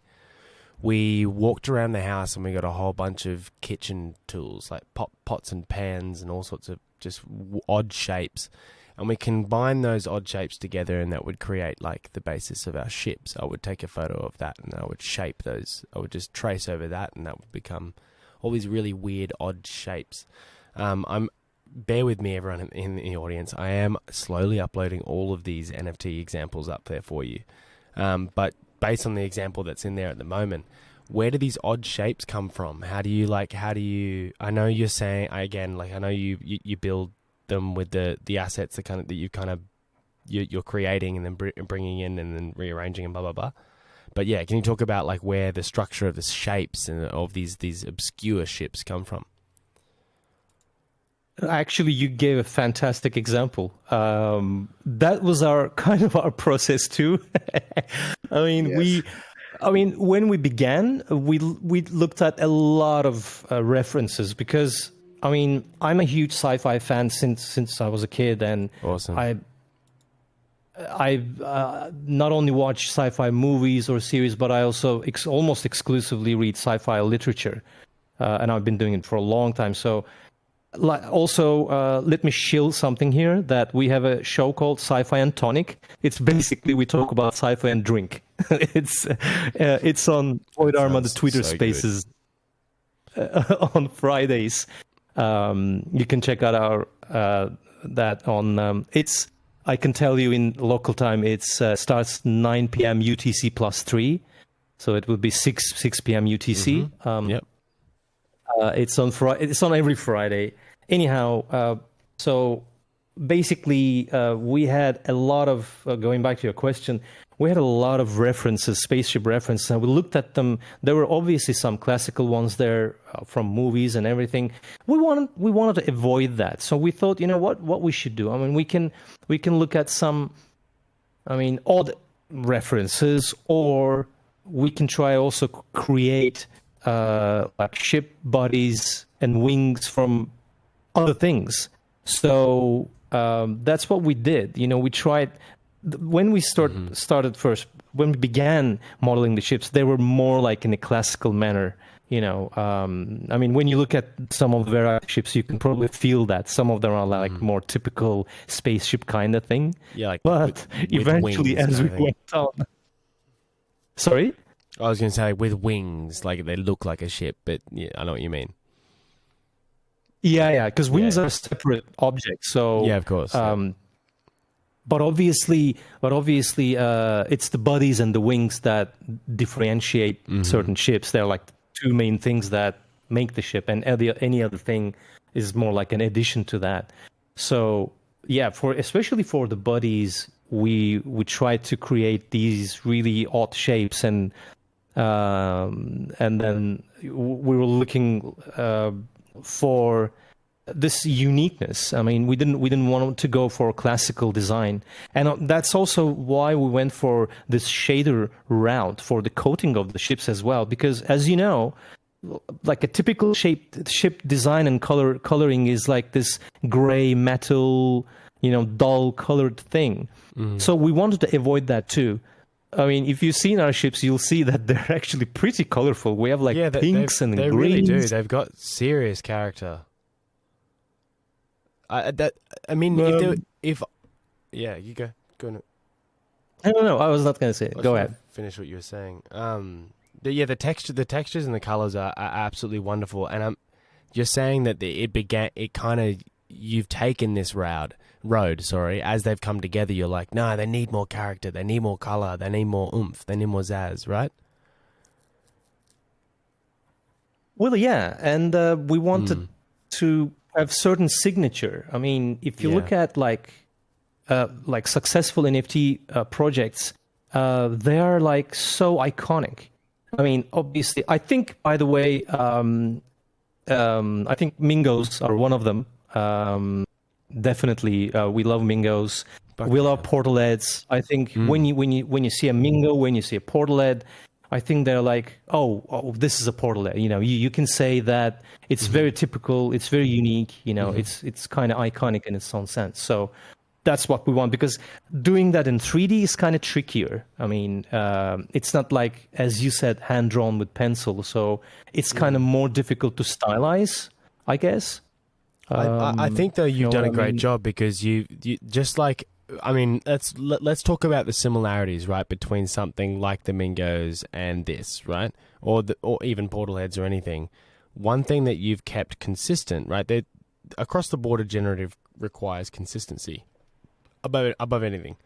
we walked around the house and we got a whole bunch of kitchen tools, like pots and pans and all sorts of just odd shapes. And we combined those odd shapes together, and that would create like the basis of our ships. I would take a photo of that and I would shape those. I would just trace over that, and that would become all these really weird, odd shapes. Bear with me, everyone in the audience. I am slowly uploading all of these NFT examples up there for you. But based on the example that's in there at the moment, where do these odd shapes come from? How do you, I know you're saying, again, like I know you build them with the assets that you're creating and then bringing in and then rearranging and blah, blah, blah. But yeah, can you talk about like where the structure of the shapes and of these obscure ships come from? Actually, you gave a fantastic example. That was our process too. I mean, Yes. when we began, we looked at a lot of references, because I mean, I'm a huge sci-fi fan since I was a kid, and Awesome. I not only watch sci-fi movies or series, but I also almost exclusively read sci-fi literature, and I've been doing it for a long time. So. Also, let me shill something here, that we have a show called Sci-Fi and Tonic. It's basically we talk about sci-fi and drink. It's on Void Armada Twitter so Spaces on Fridays. You can check out that on. I can tell you in local time. It starts 9 p.m. UTC +3, so it will be 6 p.m. UTC. Yep. It's on every Friday. Anyhow, so basically, we had a lot of going back to your question. we had a lot of references, spaceship references, and we looked at them. There were obviously some classical ones there from movies and everything. We wanted to avoid that, so we thought, you know what we should do. I mean, we can look at some, I mean, odd references, or we can try also create like ship bodies and wings from other things. So that's what we did. You know, we tried when we started first. When we began modeling the ships, they were more like in a classical manner. You know, I mean, when you look at some of the variety ships, you can probably feel that some of them are like more typical spaceship kind of thing. Yeah, like but eventually, wings, as we went on, sorry, I was going to say with wings, like they look like a ship, but yeah, I know what you mean. Yeah, because wings are separate objects. So yeah, of course. But obviously, it's the bodies and the wings that differentiate certain ships. They're like two main things that make the ship, and any other thing is more like an addition to that. So yeah, especially for the bodies, we tried to create these really odd shapes, and then we were looking for this uniqueness. I mean, we didn't want to go for classical design, and that's also why we went for this shader route for the coating of the ships as well. Because, as you know, like a typical ship design and coloring is like this gray metal, you know, dull colored thing. So we wanted to avoid that too. I mean, if you've seen our ships, you'll see that they're actually pretty colorful. We have like pinks and they greens. Really do. They've got serious character. I mean, yeah, you go. No, I was not going to say it. Go ahead. Finish what you were saying. The textures and the colors are absolutely wonderful. And I'm just saying that you've taken this road, as they've come together. You're like, no, they need more character. They need more color. They need more oomph. They need more zazz, right? Well, yeah. And we wanted to have certain signature. I mean, if you look at like successful NFT projects, they are like so iconic. I mean, obviously, I think, by the way, I think Mingos are one of them. Definitely, we love Mingos. We love portalheads. I think when you see a Mingo, when you see a portalhead, I think they're like, oh, this is a portalhead. You know, you can say that it's very typical, it's very unique. You know, it's kind of iconic in its own sense. So that's what we want, because doing that in 3D is kind of trickier. I mean, it's not like, as you said, hand drawn with pencil. So it's kind of more difficult to stylize, I guess. I think though you've done a great job, because you just like, I mean, let's talk about the similarities, right, between something like the Mingos and this, right, or even portalheads or anything. One thing that you've kept consistent, right? Across the board, generative requires consistency above anything.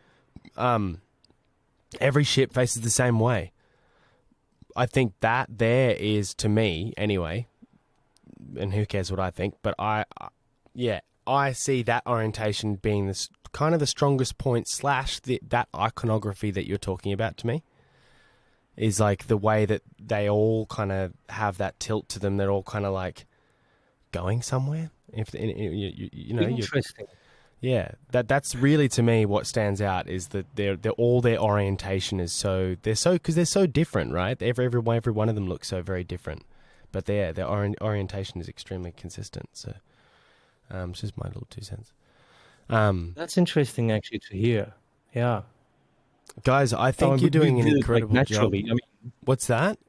Every ship faces the same way. I think that there is, to me anyway, and who cares what I think, but I see that orientation being this kind of the strongest point / that iconography that you're talking about to me, is like the way that they all kind of have that tilt to them. They're all kind of like going somewhere. You know, interesting. Yeah, that's really, to me, what stands out is that they're all their orientation is because they're so different, right? Every one of them looks so very different, but their orientation is extremely consistent. So, it's just my little 2 cents. That's interesting, actually, to hear. Yeah, guys, I think you're doing an incredible job. I mean, what's that?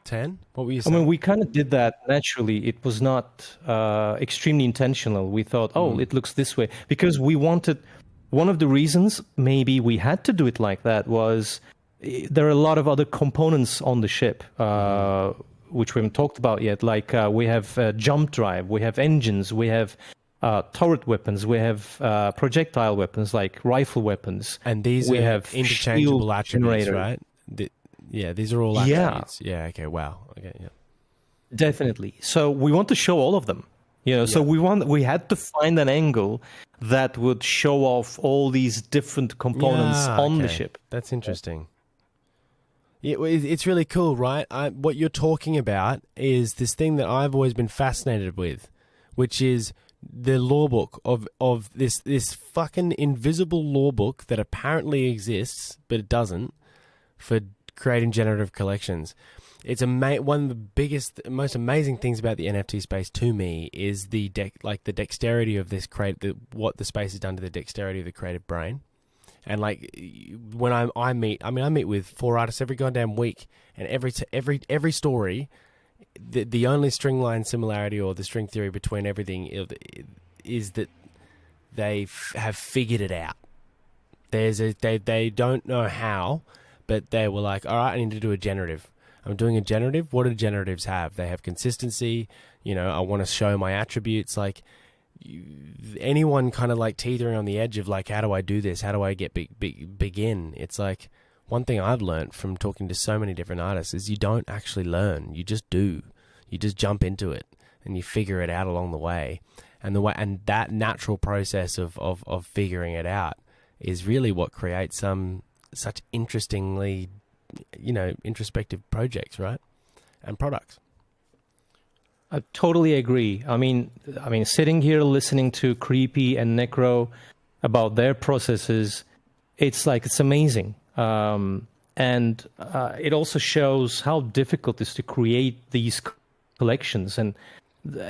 10? What were you saying? I mean, we kind of did that naturally. It was not extremely intentional. We thought, it looks this way, because we wanted. One of the reasons maybe we had to do it like that was there are a lot of other components on the ship, which we haven't talked about yet. Like we have jump drive, we have engines, we have turret weapons, we have projectile weapons like rifle weapons, and these have interchangeable attributes, right? Yeah, these are all attributes. Yeah. Okay. Wow. Okay. Yeah. Definitely. So we want to show all of them. You know, so we had to find an angle that would show off all these different components on the ship. That's interesting. It's really cool, right? What you're talking about is this thing that I've always been fascinated with, which is the law book of this fucking invisible law book that apparently exists, but it doesn't, for creating generative collections. It's one of the biggest, most amazing things about the NFT space to me is the dexterity of this what the space has done to the dexterity of the creative brain. And like when I meet with 4 artists every goddamn week, and every story, the only string line similarity or the string theory between everything is that they have figured it out. They don't know how, but they were like, all right, I need to do a generative. I'm doing a generative. What do generatives have? They have consistency. You know, I want to show my attributes. Like anyone kind of like teetering on the edge of like, how do I do this? How do I get begin? It's like one thing I've learned from talking to so many different artists is you don't actually learn. You just do. You just jump into it and you figure it out along the way. And that natural process of figuring it out is really what creates such interestingly, you know, introspective projects, right? And products. I totally agree. I mean, sitting here listening to Creepy and Nekro about their processes, it's amazing. And it also shows how difficult it is to create these collections. And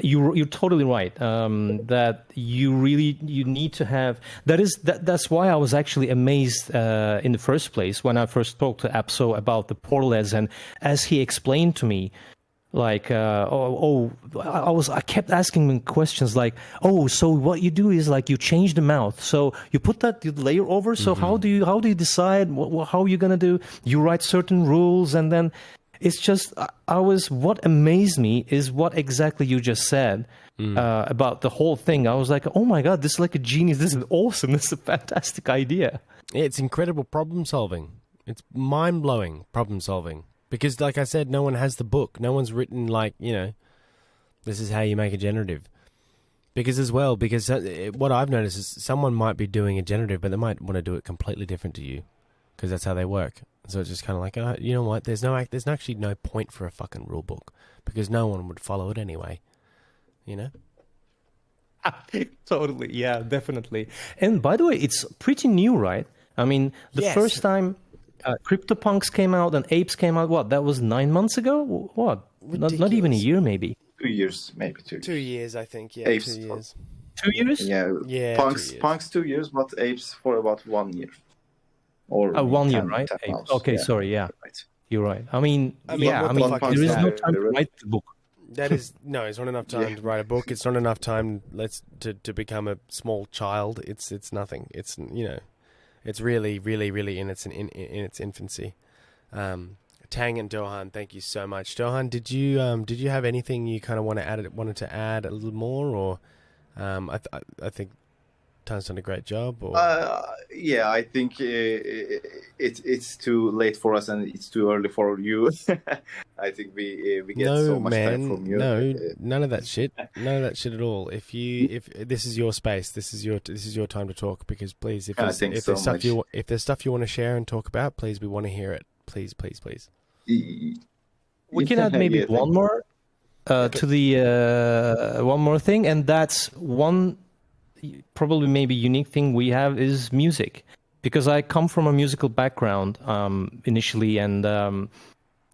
you're totally right. That you need to have that's why I was actually amazed in the first place when I first talked to Apso about the portlets, and as he explained to me, like I kept asking him questions like, so what you do is like you change the mouth, so you put that layer over, so how do you decide how you're gonna do, you write certain rules, and then it's just, what amazed me is what exactly you just said about the whole thing. I was like, oh my God, this is like a genius. This is awesome. This is a fantastic idea. It's incredible problem solving. It's mind blowing problem solving. Because like I said, no one has the book. No one's written like, you know, this is how you make a generative. Because what I've noticed is someone might be doing a generative, but they might want to do it completely different to you. Because that's how they work. So it's just kind of like, you know what? There's actually no point for a fucking rule book because no one would follow it anyway. You know? Totally. Yeah, definitely. And by the way, it's pretty new, right? I mean, the first time CryptoPunks came out and Apes came out, that was 9 months ago? What? Not even a year, maybe. 2 years, maybe 2 years. 2 years, I think. Yeah, Apes 2 years. 2 years? Yeah. Punks 2 years, but Apes for about 1 year. Or 1 year, right? Okay, sorry, yeah. Right. You're right. I mean, there is no time to write the book. It's not enough time to write a book. It's not enough time to become a small child. It's nothing. It's, you know, it's really, really, really in its infancy. Tang and Dohan, thank you so much. Dohan, did you have anything you kind of wanted to add a little more, or I think Tan's done a great job, or I think it's too late for us and it's too early for you. I think we get so much time from you. No, none of that shit. None of that shit at all. If this is your space, this is your time to talk. Because please, if there's stuff you want to share and talk about, please, we want to hear it. Please. We can add maybe one more to the one more thing, and that's one. Probably maybe unique thing we have is music, because I come from a musical background initially, and I'm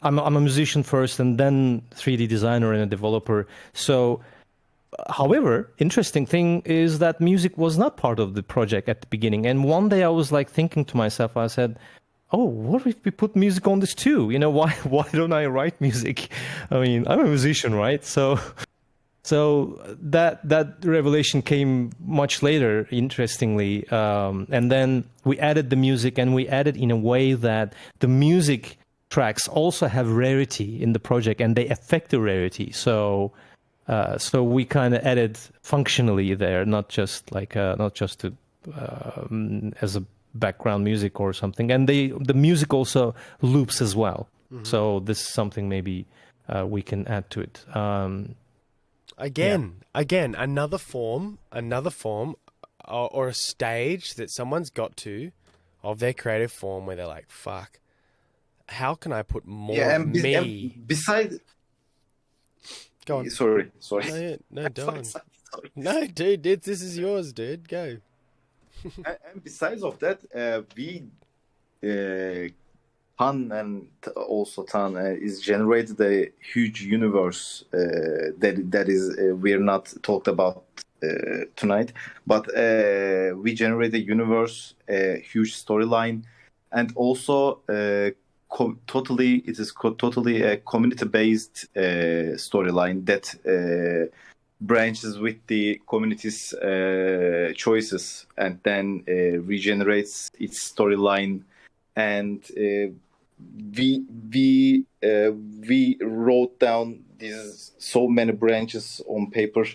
a musician first and then 3D designer and a developer. So, however, interesting thing is that music was not part of the project at the beginning. And one day I was like thinking to myself, I said, what if we put music on this too? You know, why don't I write music? I mean, I'm a musician, right? So that revelation came much later, interestingly. And then we added the music, and we added in a way that the music tracks also have rarity in the project, and they affect the rarity. So we kind of added functionally there, not just to as a background music or something. And the music also loops as well. Mm-hmm. So this is something maybe we can add to it. Again, another form, or a stage that someone's got to of their creative form where they're like, "Fuck, how can I put more Yeah, of me?" and besides, Go on. sorry. No, don't. Sorry. No, dude, this is yours, dude. Go. And besides of that, we Tan and also Tan is generated a huge universe that is we're not talked about tonight, but we generate a universe, a huge storyline, and also totally totally a community-based storyline that branches with the community's choices and then regenerates its storyline. And we wrote down these so many branches on paper,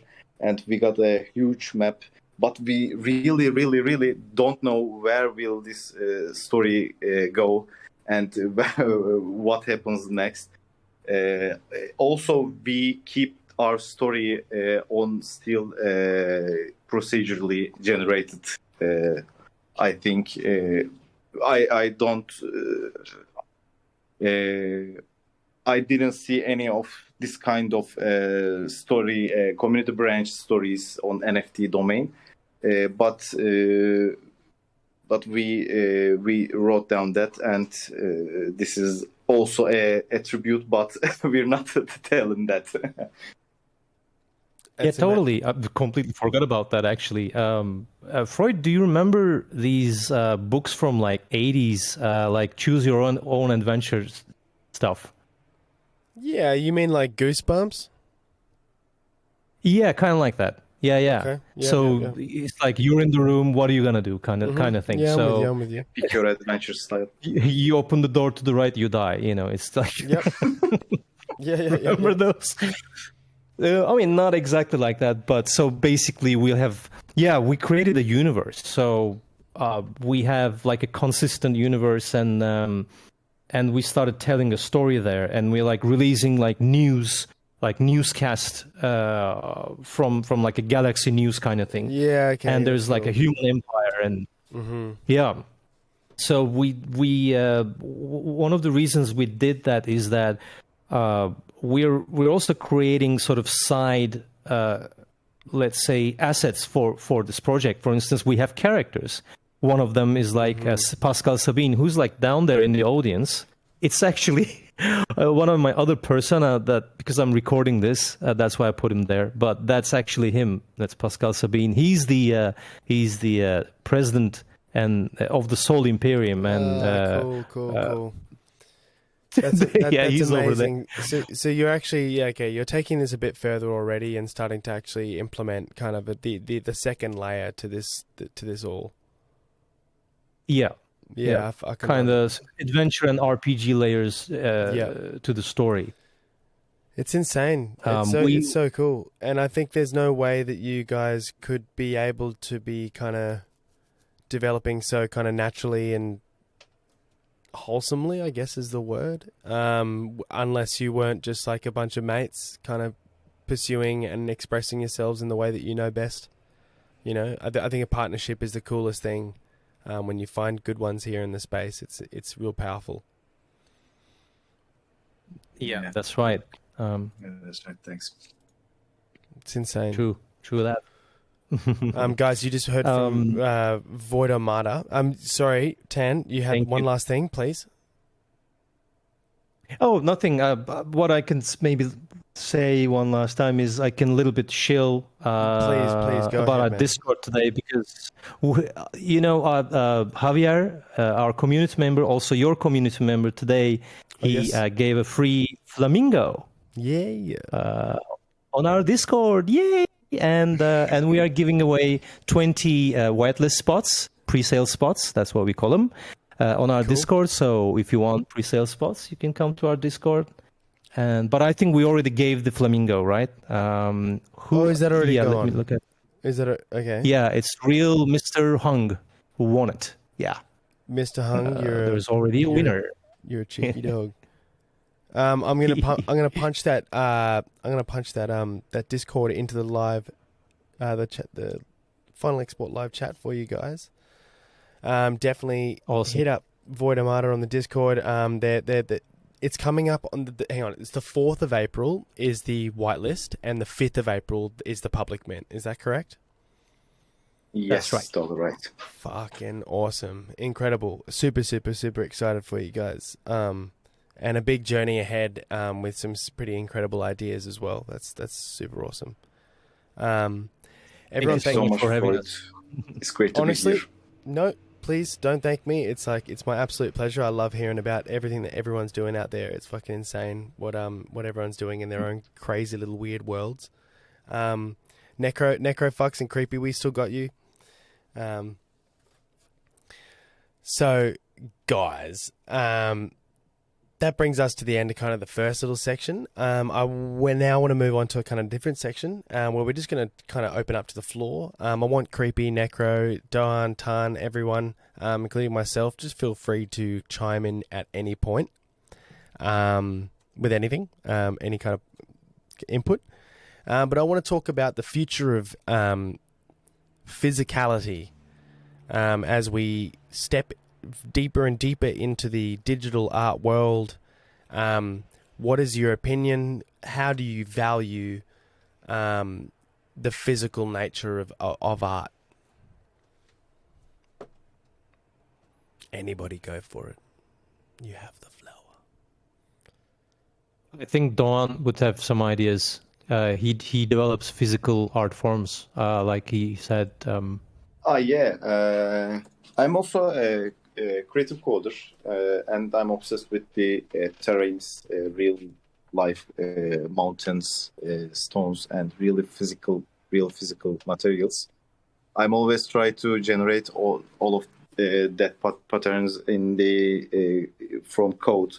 and we got a huge map. But we really don't know where will this story go and what happens next. Also, we keep our story on still procedurally generated. I think I don't. I didn't see any of this kind of story, community branch stories on NFT domain, but we wrote down that, and this is also a tribute, but we're not telling that. Yeah, totally. I completely forgot about that, actually. Freud, do you remember these books from like 80s, like Choose Your Own Adventure stuff? Yeah, you mean like Goosebumps? Yeah, kind of like that. Yeah. Okay. Yeah, so it's like you're in the room. What are you gonna do? Kind of thing. Yeah, so I'm with you. Pick your adventure style. you open the door to the right, you die. You know, it's like. Yep. Yeah. Remember those? I mean, not exactly like that, but so basically we created a universe. So we have like a consistent universe, and we started telling a story there, and we're like releasing like newscast from like a galaxy news kind of thing. Yeah, okay. And there's like a human empire, and yeah. So we one of the reasons we did that is that we're also creating sort of side, let's say, assets for this project. For instance, we have characters. One of them is like Pascal Sabine, who's like down there in the audience. It's actually one of my other persona that, because I'm recording this, that's why I put him there. But that's actually him. That's Pascal Sabine. He's the president and of the Soul Imperium. And cool. That's he's amazing. over there. So you're actually you're taking this a bit further already and starting to actually implement kind of the second layer to this all. Yeah. I kind of adventure and RPG layers to the story. It's insane. It's so cool. And I think there's no way that you guys could be able to be kind of developing so kind of naturally and wholesomely, I guess is the word, unless you weren't just like a bunch of mates kind of pursuing and expressing yourselves in the way that you know best. You know, I think a partnership is the coolest thing. When you find good ones here in the space, it's real powerful. Yeah, that's right. That's right. Thanks. It's insane. True that. Guys, you just heard from Void Armada. Sorry, Tan, you had one last thing, please. Oh, nothing. What I can maybe say one last time is I can a little bit chill please go about ahead, our man. Discord today, because Javier, our community member, also your community member today, he gave a free flamingo. Yeah. On our Discord. Yay! And we are giving away 20 whitelist spots, pre-sale spots. That's what we call them, on our Discord. So if you want pre-sale spots, you can come to our Discord. But I think we already gave the flamingo, right? Is that already gone? Let me look at. Is that okay? Yeah, it's real Mr. Hung who won it. Yeah, Mr. Hung, there's already a winner. You're a cheeky dog. I'm gonna punch that. That Discord into the live, the Final Export live chat for you guys. Definitely Awesome. hit up Void Armada on the Discord. It's coming up on hang on. It's the 4th of April is the whitelist, and the 5th of April is the public mint. Is that correct? Yes, That's right. totally right. Fucking awesome. Incredible. Super, super, super excited for you guys. And a big journey ahead with some pretty incredible ideas as well. That's super awesome. Everyone, Thank you so much for having us. It's great to honestly, be here. no, please don't thank me. It's my absolute pleasure. I love hearing about everything that everyone's doing out there. It's fucking insane what everyone's doing in their own crazy little weird worlds. NekroFux and Creepy, we still got you. So, guys, that brings us to the end of kind of the first little section. We now want to move on to a kind of different section where we're just going to kind of open up to the floor. I want Creepy, Nekro, Don, Tan, everyone, including myself, just feel free to chime in at any point with anything, any kind of input. But I want to talk about the future of physicality as we step deeper and deeper into the digital art world. What is your opinion? How do you value the physical nature of art? Anybody go for it. You have the flower. I think Don would have some ideas. He develops physical art forms, like he said. I'm also a creative coder, and I'm obsessed with the terrains, real life mountains, stones, and real physical materials. I'm always try to generate all of that patterns in the from code,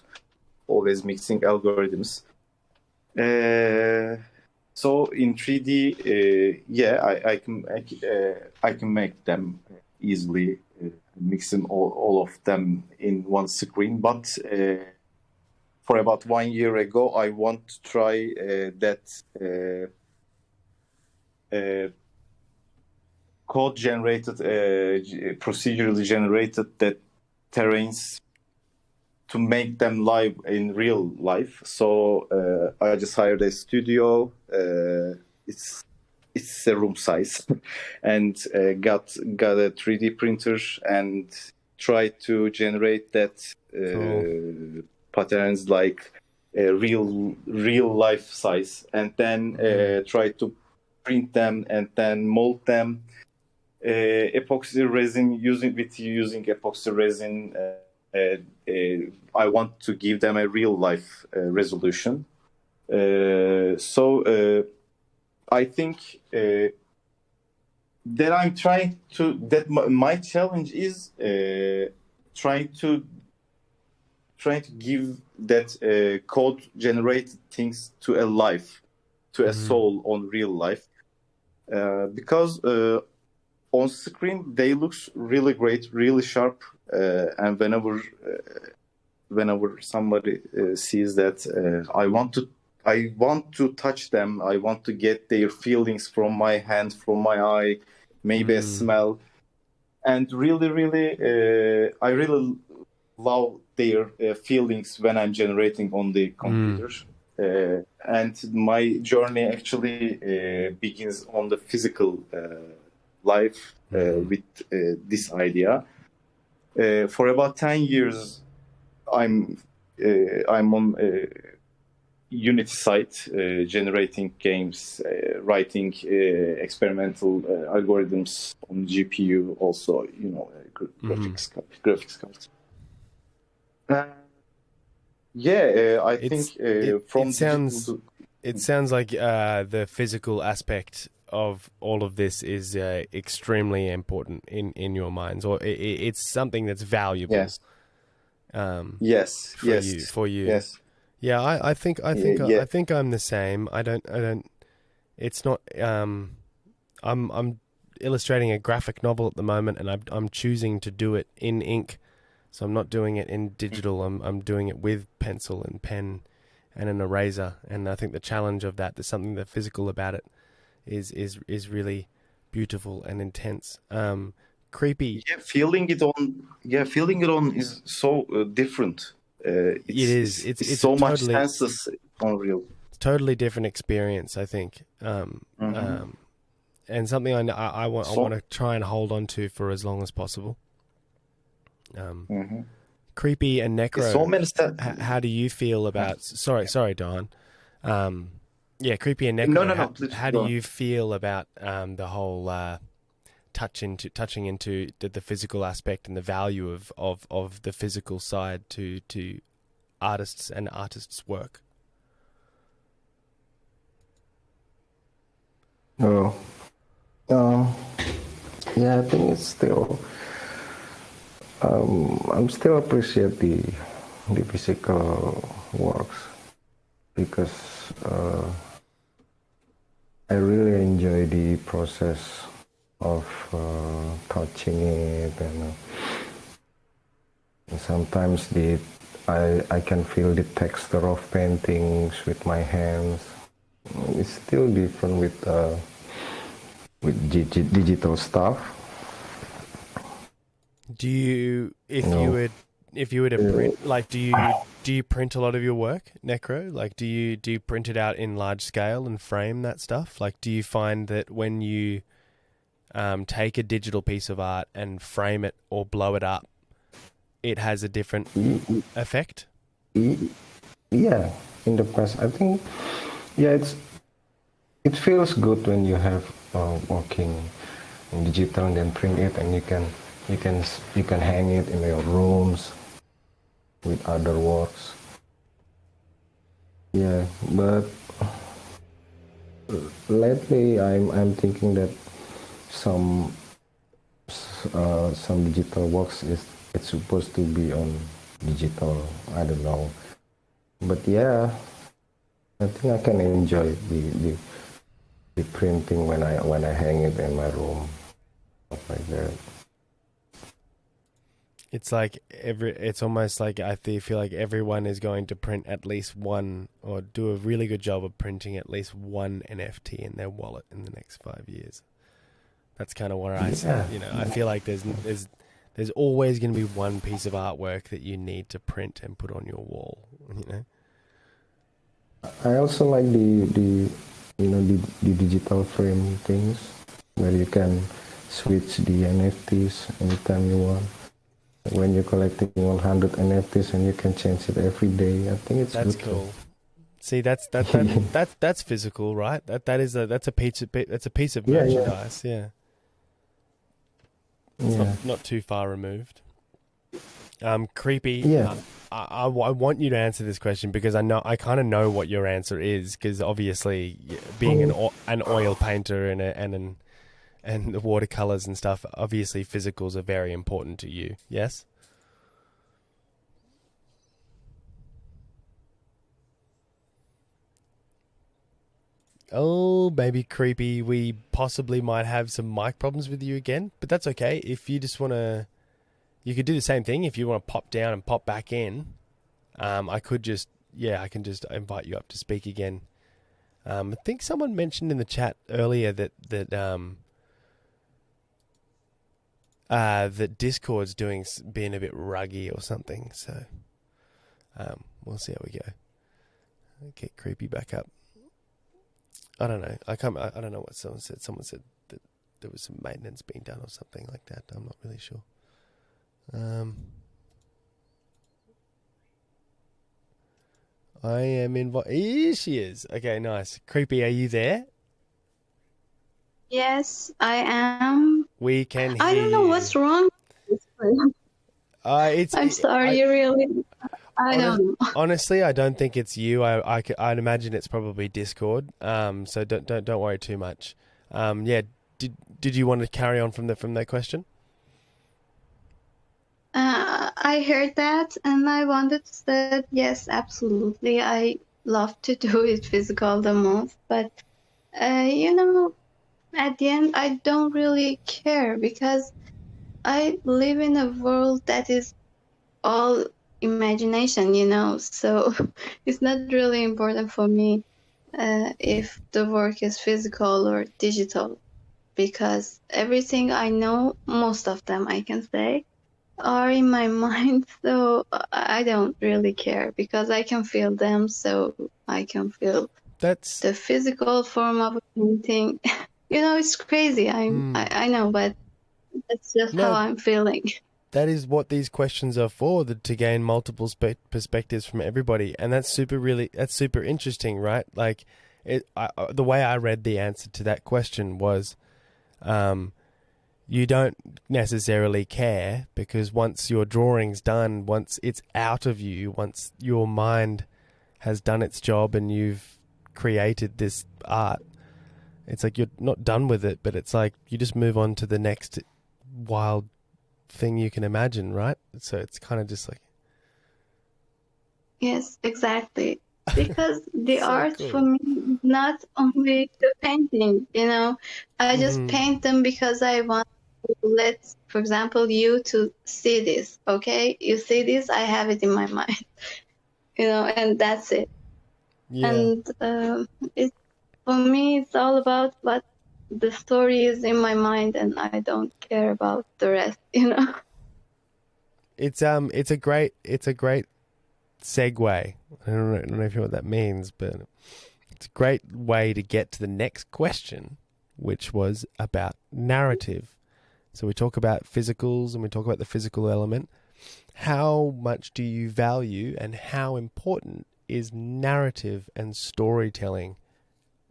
always mixing algorithms. So in 3D, I can make them easily, mixing all of them in one screen. But for about 1 year ago, I want to try that code generated, procedurally generated that terrains to make them live in real life. So I just hired a studio. It's a room size, and got a 3D printer and tried to generate that patterns like real life size, and then try to print them and then mold them. Epoxy resin using epoxy resin. I want to give them a real life resolution. So I think that I'm trying to. That my challenge is trying to give that code generated things to a life, to a soul on real life, because on screen they look really great, really sharp, and whenever somebody sees that, I want to touch them. I want to get their feelings from my hand, from my eye, maybe a smell, and really, I really love their feelings when I'm generating on the computer. And my journey actually begins on the physical life with this idea. For about 10 years, I'm on Unity site, generating games, writing experimental algorithms on GPU, also, graphics cards. I think it sounds like the physical aspect of all of this is extremely important in your minds, or it's something that's valuable. Yes. For you. Yes. Yeah, I think I'm the same. I don't. It's not. I'm illustrating a graphic novel at the moment, and I'm choosing to do it in ink, so I'm not doing it in digital. I'm doing it with pencil and pen and an eraser. And I think the challenge of that, there's something that physical about it, is really beautiful and intense. Creepy. Yeah, feeling it on is so different. It is. It's so much totally, senses unreal. totally different experience, I think. And something I want to try and hold on to for as long as possible. Creepy and Nekro. So many how do you feel about? Sorry, Don. Yeah, Creepy and Nekro. No. Please, how do you feel about the whole touching into the physical aspect and the value of the physical side to artists and artists' work? Oh, yeah, I think it's still. I'm still appreciate the physical works because I really enjoy the process of touching it, and sometimes I can feel the texture of paintings with my hands. It's still different with digital stuff. Do you, if you were to print, like, do you print a lot of your work, Nekro? Like, do you print it out in large scale and frame that stuff? Like, do you find that when you take a digital piece of art and frame it or blow it up, it has a different effect? Yeah, in the past, I think, yeah, it feels good when you have working in digital and then print it, and you can hang it in your rooms with other works. Yeah, but lately I'm thinking that some digital works it's supposed to be on digital. I don't know, but yeah, I think I can enjoy the printing when I hang it in my room, stuff like that. It's like it's almost like I feel like everyone is going to print at least one, or do a really good job of printing at least one NFT in their wallet in the next 5 years. That's kind of where I feel like there's always going to be one piece of artwork that you need to print and put on your wall, I also like the digital frame things where you can switch the NFTs anytime you want. When you're collecting 100 NFTs and you can change it every day, I think that's good. Cool. See, that's physical, right? That's a piece of merchandise. Yeah. It's not too far removed. Creepy. Yeah. I want you to answer this question because I kind of know what your answer is, because obviously being an oil painter and the watercolors and stuff, obviously physicals are very important to you. Yes? Oh, baby Creepy, we possibly might have some mic problems with you again, but that's okay. If you just want to, you could do the same thing. If you want to pop down and pop back in, I can just invite you up to speak again. I think someone mentioned in the chat earlier that Discord's being a bit ruggy or something. So we'll see how we go. Get Creepy back up. I don't know. I don't know what someone said. Someone said that there was some maintenance being done or something like that. I'm not really sure. I am Here she is. Okay, nice. Creepy, are you there? Yes, I am. We can hear I don't know you. what's wrong. I'm sorry, really. I don't know. Honestly, I don't think it's you. I'd imagine it's probably Discord. So don't worry too much. Yeah. Did you want to carry on from that question? I heard that, and I wanted to say yes, absolutely. I love to do it physical the most, but at the end, I don't really care because I live in a world that is all imagination, you know. So it's not really important for me if the work is physical or digital, because everything I know, most of them I can say, are in my mind. So I don't really care because I can feel them. So I can feel That's the physical form of a painting. You know, it's crazy. I know, but that's just how no. I'm feeling. That is what these questions are for, to gain multiple perspectives from everybody, and that's super interesting, right? Like, the way I read the answer to that question was, you don't necessarily care because once your drawing's done, once it's out of you, once your mind has done its job and you've created this art, it's like you're not done with it, but it's like you just move on to the next wild thing you can imagine, right? So it's kind of just like, Yes, exactly. Because the So art cool. for me is not only the painting, you know. I just paint them because I want to let, for example, you to see this, okay? You see this, I have it in my mind, you know, and that's it. yeah. And it, for me, it's all about what the story is in my mind, and I don't care about the rest, you know. It's a great segue. I don't know if you know what that means, but it's a great way to get to the next question, which was about narrative. So we talk about physicals and we talk about the physical element. How much do you value and how important is narrative and storytelling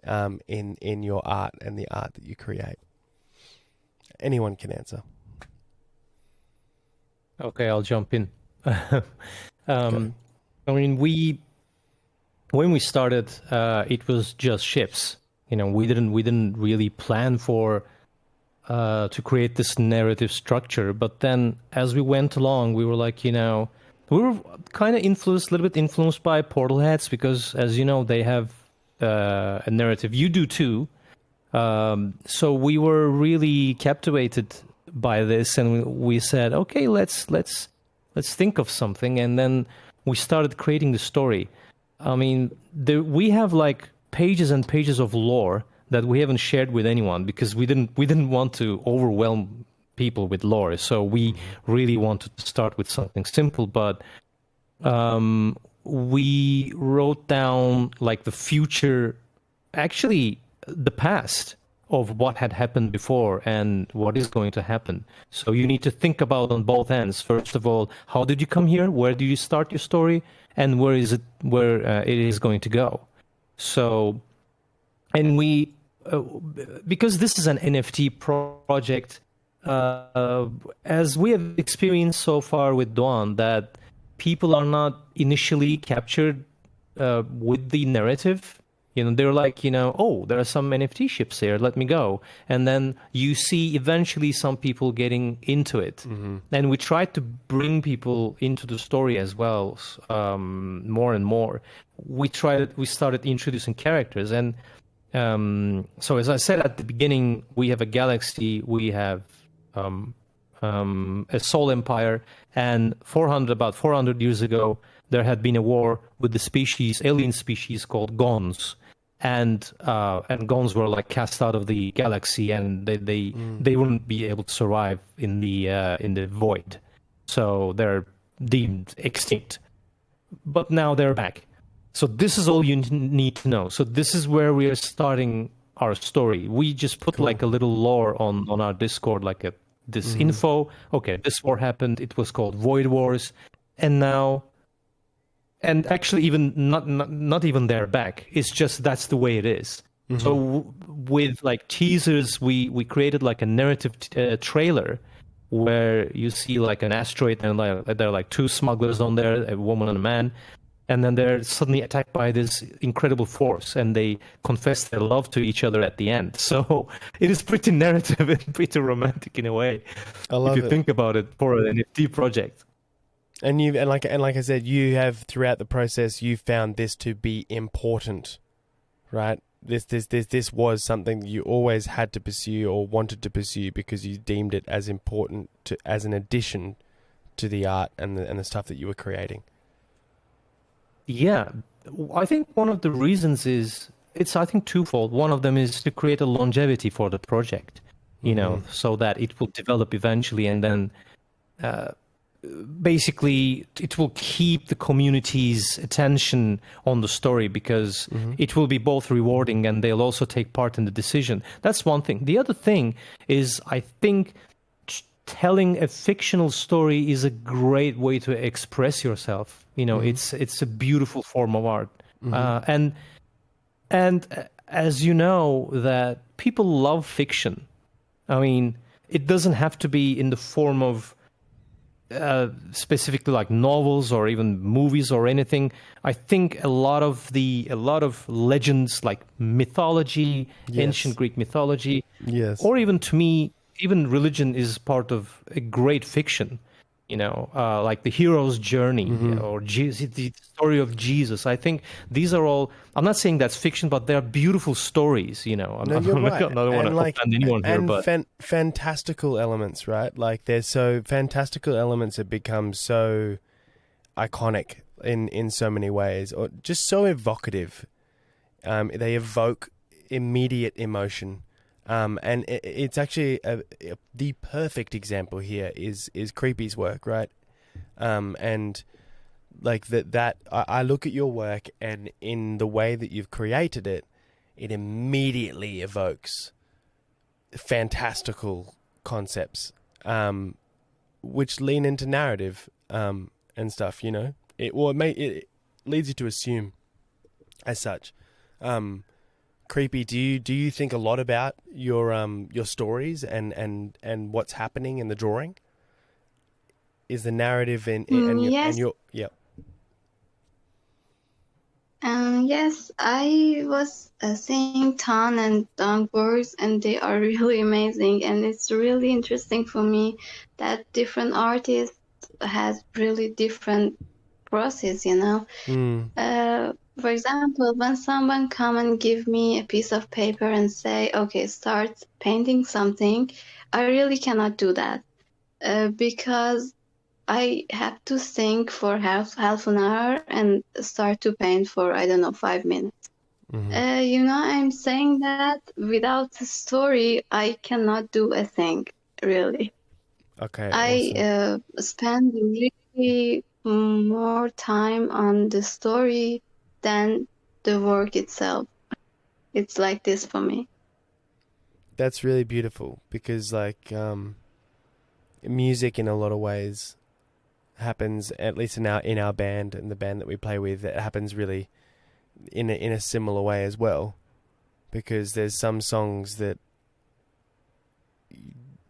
in your art and the art that you create? Anyone can answer. Okay, I'll jump in. I mean, when we started, it was just ships. You know, we didn't really plan for to create this narrative structure. But then, as we went along, we were like, you know, we were kind of influenced, a little bit influenced by Portalheads because, as you know, they have a narrative. You do too. So we were really captivated by this, and we said, okay, let's think of something, and then we started creating the story. I mean, we have like pages and pages of lore that we haven't shared with anyone because we didn't want to overwhelm people with lore. So we really wanted to start with something simple, but we wrote down like the future, actually the past of what had happened before and what is going to happen. So you need to think about on both ends. First of all, how did you come here? Where do you start your story? And where it is going to go? So, and we, because this is an NFT project, as we have experienced so far with Dawn, that people are not initially captured with the narrative. You know, they're like, you know, oh, there are some NFT ships here, let me go. And then you see eventually some people getting into it. And we try to bring people into the story as well, more and more. We started introducing characters. And so as I said at the beginning, we have a galaxy, we have a soul empire, and about 400 years ago, there had been a war with the alien species called Gons, and Gons were like cast out of the galaxy, and they wouldn't be able to survive in the void, so they're deemed extinct. But now they're back. So this is all you need to know. So this is where we are starting our story. We just put like a little lore on our Discord, like this info. Okay, this war happened. It was called Void Wars, and now, and actually, even not even they're back. It's just that's the way it is. So with like teasers, we created like a narrative trailer where you see like an asteroid and there are like two smugglers on there, a woman and a man. And then they're suddenly attacked by this incredible force, and they confess their love to each other at the end. So it is pretty narrative and pretty romantic in a way, I love if you think about it, for an NFT project. And like I said, you have throughout the process, you found this to be important, right? This was something you always had to pursue or wanted to pursue because you deemed it as important as an addition to the art and the stuff that you were creating? Yeah, I think one of the reasons is it's, I think, twofold. One of them is to create a longevity for the project, you know, so that it will develop eventually, and then basically it will keep the community's attention on the story, because it will be both rewarding and they'll also take part in the decision. That's one thing. The other thing is, I think telling a fictional story is a great way to express yourself. You know, it's a beautiful form of art. And as you know, that people love fiction. I mean, it doesn't have to be in the form of specifically like novels or even movies or anything. I think a lot of legends, like mythology, ancient Greek mythology, or even, to me, even religion is part of a great fiction. You know, like the hero's journey or the story of Jesus. I think these are all, I'm not saying that's fiction, but they're beautiful stories, you know. You're right. I don't want to offend anyone here, but... fantastical elements, right? Like, there's so fantastical elements that become so iconic in so many ways, or just so evocative. They evoke immediate emotion. And it's actually the perfect example here is Creepy's work, right? And like that I look at your work, and in the way that you've created it, it immediately evokes fantastical concepts, which lean into narrative and stuff. You know, it leads you to assume as such. Creepy, do you think a lot about your stories and what's happening in the drawing? Is the narrative yes. Yes, I was seeing Ton and Don's works, and they are really amazing, and it's really interesting for me that different artists has really different process, you know. For example, when someone come and give me a piece of paper and say, okay, start painting something, I really cannot do that because I have to think for half an hour and start to paint for, I don't know, 5 minutes. You know, I'm saying that without a story, I cannot do a thing, really. Okay, I spend really more time on the story than the work itself. It's like this for me. That's really beautiful, because like music in a lot of ways happens, at least in our band and the band that we play with, it happens really in a similar way as well, because there's some songs that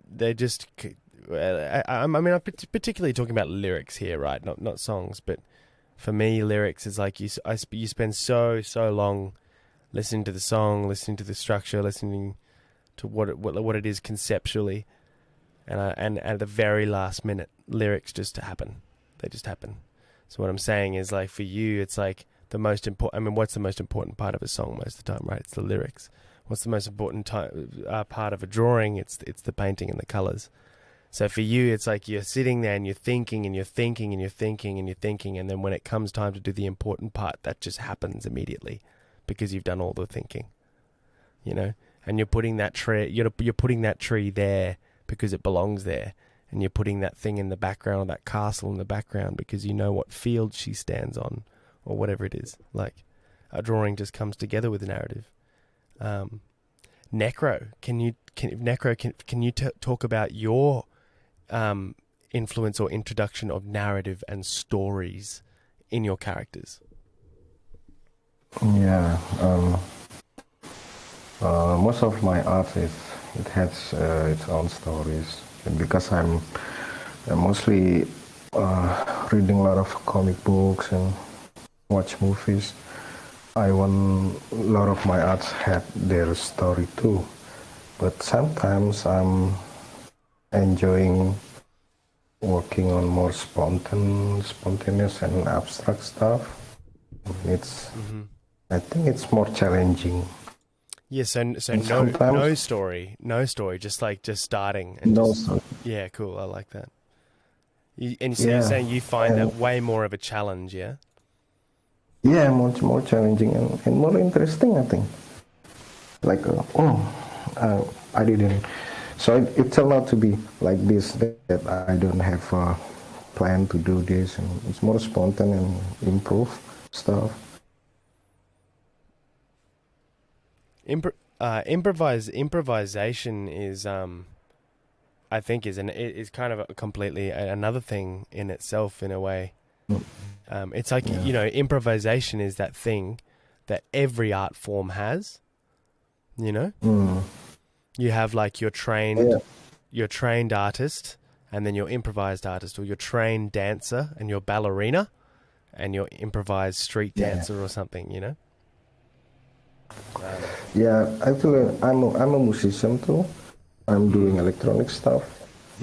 they just I mean, I'm particularly talking about lyrics here, right? Not songs, but for me, lyrics is like you spend so long listening to the song, listening to the structure, listening to what it is conceptually, and at the very last minute, lyrics just happen. They just happen. So what I'm saying is, like, for you, it's like the most important. I mean, what's the most important part of a song most of the time, right? It's the lyrics. What's the most important part of a drawing? It's the painting and the colors. So for you, it's like you're sitting there and you're thinking and you're thinking and you're thinking and you're thinking, and then when it comes time to do the important part, that just happens immediately because you've done all the thinking, you know. And you're putting that tree, you're putting that tree there because it belongs there, and you're putting that thing in the background, that castle in the background, because you know what field she stands on, or whatever it is. Like, a drawing just comes together with a narrative. Nekro, can you talk about your influence or introduction of narrative and stories in your characters? Yeah, most of my art it has its own stories, and because I'm mostly reading a lot of comic books and watch movies, I want a lot of my arts have their story too. But sometimes I'm enjoying working on more spontaneous and abstract stuff. I think it's more challenging. Yeah, so no story, just starting. And no story. Yeah, cool. I like that. And so you're saying you find that way more of a challenge, yeah? Yeah, much more challenging and more interesting, I think. Like, I didn't. So it turned out to be like this, that I don't have a plan to do this, and it's more spontaneous and improve stuff. Improvisation is, I think, is kind of a completely another thing in itself, in a way. It's like, you know, improvisation is that thing that every art form has, you know? You have like your trained artist, and then your improvised artist, or your trained dancer and your ballerina and your improvised street dancer or something, you know? Yeah, I feel I'm a musician too. I'm doing electronic stuff.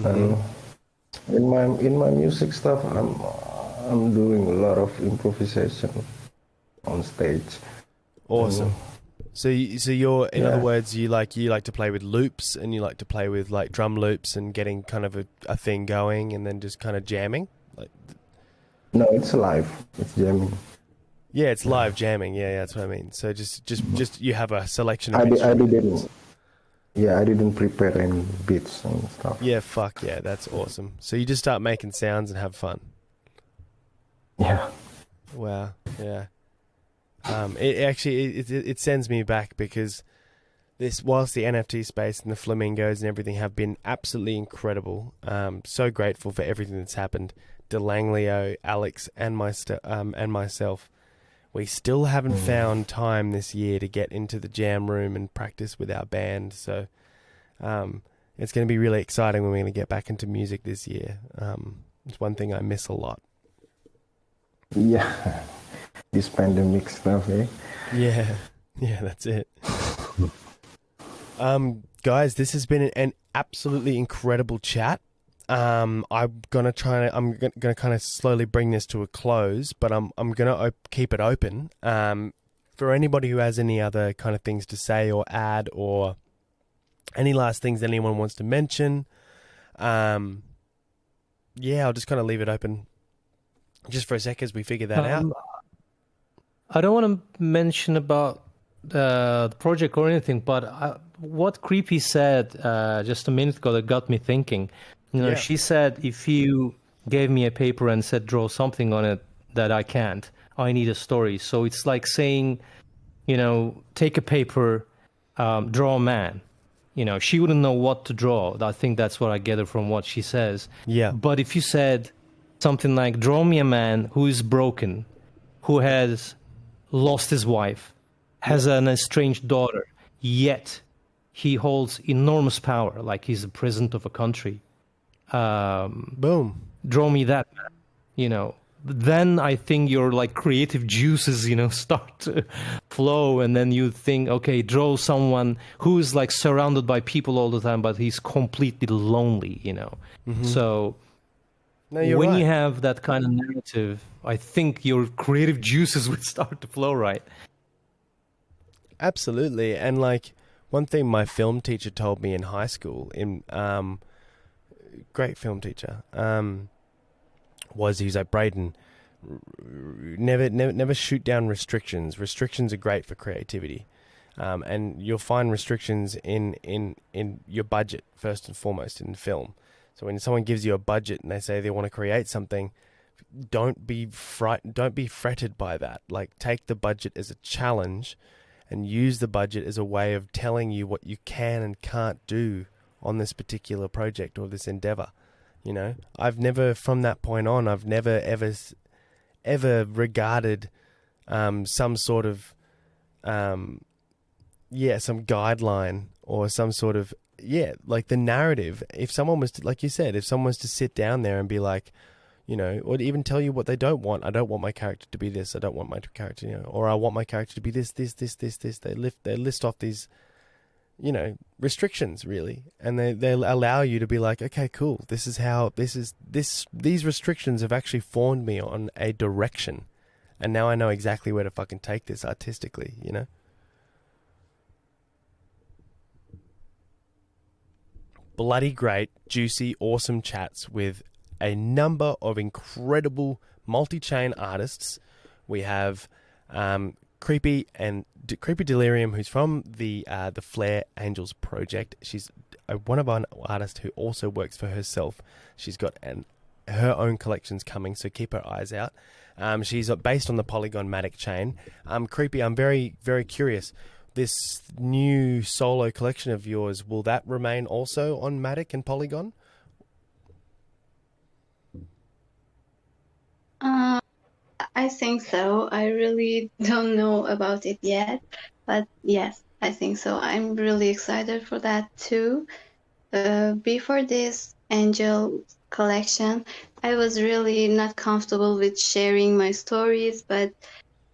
And in my music stuff, I'm doing a lot of improvisation on stage. Awesome. So you're, in other words, you like to play with loops, and you like to play with like drum loops and getting kind of a thing going, and then just kind of jamming. Like, no, it's live. It's jamming. Yeah, it's live jamming. Yeah, that's what I mean. So just you have a selection of instruments. I didn't prepare any beats and stuff. Yeah, fuck yeah, that's awesome. So you just start making sounds and have fun. Yeah. Wow. Yeah. It sends me back, because whilst the NFT space and the flamingos and everything have been absolutely incredible, so grateful for everything that's happened. Delanglio, Alex, and myself, we still haven't found time this year to get into the jam room and practice with our band. So it's going to be really exciting when we're going to get back into music this year. It's one thing I miss a lot. Yeah. This pandemic stuff, eh? Yeah, that's it. Guys, this has been an absolutely incredible chat. I'm gonna kind of slowly bring this to a close, but I'm gonna keep it open. For anybody who has any other kind of things to say or add, or any last things anyone wants to mention, I'll just kind of leave it open just for a sec as we figure that out. I don't want to mention about the project or anything, but what Creepy said just a minute ago that got me thinking. You know, she said, if you gave me a paper and said draw something on it that I can't, I need a story. So it's like saying, you know, take a paper, draw a man. You know, she wouldn't know what to draw. I think that's what I gather from what she says. Yeah. But if you said something like, draw me a man who is broken, who has lost his wife, has an estranged daughter, yet he holds enormous power, like he's the president of a country. Boom. Draw me that man, you know. Then I think your like creative juices, you know, start to flow, and then you think, okay, draw someone who is like surrounded by people all the time, but he's completely lonely, you know. So when you have that kind of narrative, I think your creative juices would start to flow, right? Absolutely. And like, one thing my film teacher told me in high school, great film teacher, was he's like, Braden, never shoot down restrictions. Restrictions are great for creativity. And you'll find restrictions in your budget, first and foremost, in film. So when someone gives you a budget and they say they want to create something, don't be fretted by that. Like, take the budget as a challenge and use the budget as a way of telling you what you can and can't do on this particular project or this endeavor. You know, from that point on, I've never ever regarded some sort of some guideline or some sort of like the narrative. If someone was to, like you said, if someone was to sit down there and be like, you know, or even tell you what they don't want. I don't want my character to be this. I don't want my character, you know, or I want my character to be this. They list off these, you know, restrictions really, and they allow you to be like, okay, cool. These restrictions have actually formed me on a direction, and now I know exactly where to fucking take this artistically, you know. Bloody great, juicy, awesome chats with a number of incredible multi-chain artists. We have Creepy Delirium, who's from the Flair Angels project. She's one of our artists who also works for herself. She's got her own collections coming, so keep her eyes out. She's based on the Polygon MATIC chain. Creepy, I'm very, very curious. This new solo collection of yours, will that remain also on MATIC and Polygon? I think so. I really don't know about it yet, but yes, I think so. I'm really excited for that too. Before this Angel collection, I was really not comfortable with sharing my stories, but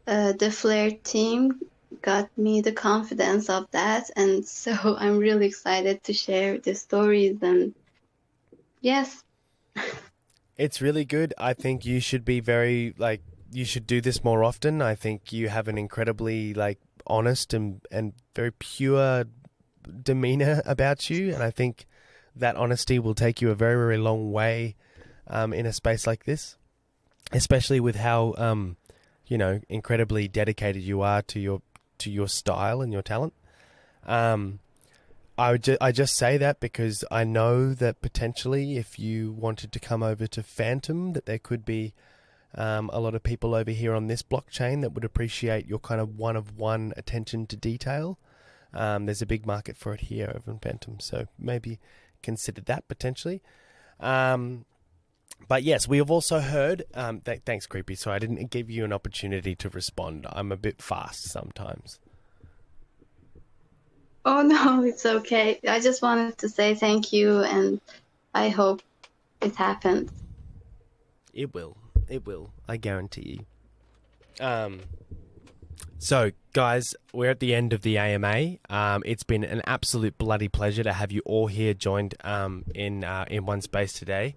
the Flair team got me the confidence of that, and so I'm really excited to share the stories. And yes, it's really good. I think you should be you should do this more often. I think you have an incredibly honest and very pure demeanor about you, and I think that honesty will take you a very, very long way in a space like this, especially with how incredibly dedicated you are to your style and your talent. I just say that because I know that potentially if you wanted to come over to Fantom, that there could be a lot of people over here on this blockchain that would appreciate your kind of one-of-one attention to detail. There's a big market for it here over in Fantom, so maybe consider that potentially. But yes, we have also heard... thanks, Creepy. So I didn't give you an opportunity to respond. I'm a bit fast sometimes. oh no, it's okay. I just wanted to say thank you, and I hope it happens. It will. It will. I guarantee you. So, guys, we're at the end of the AMA. It's been an absolute bloody pleasure to have you all here joined in one space today.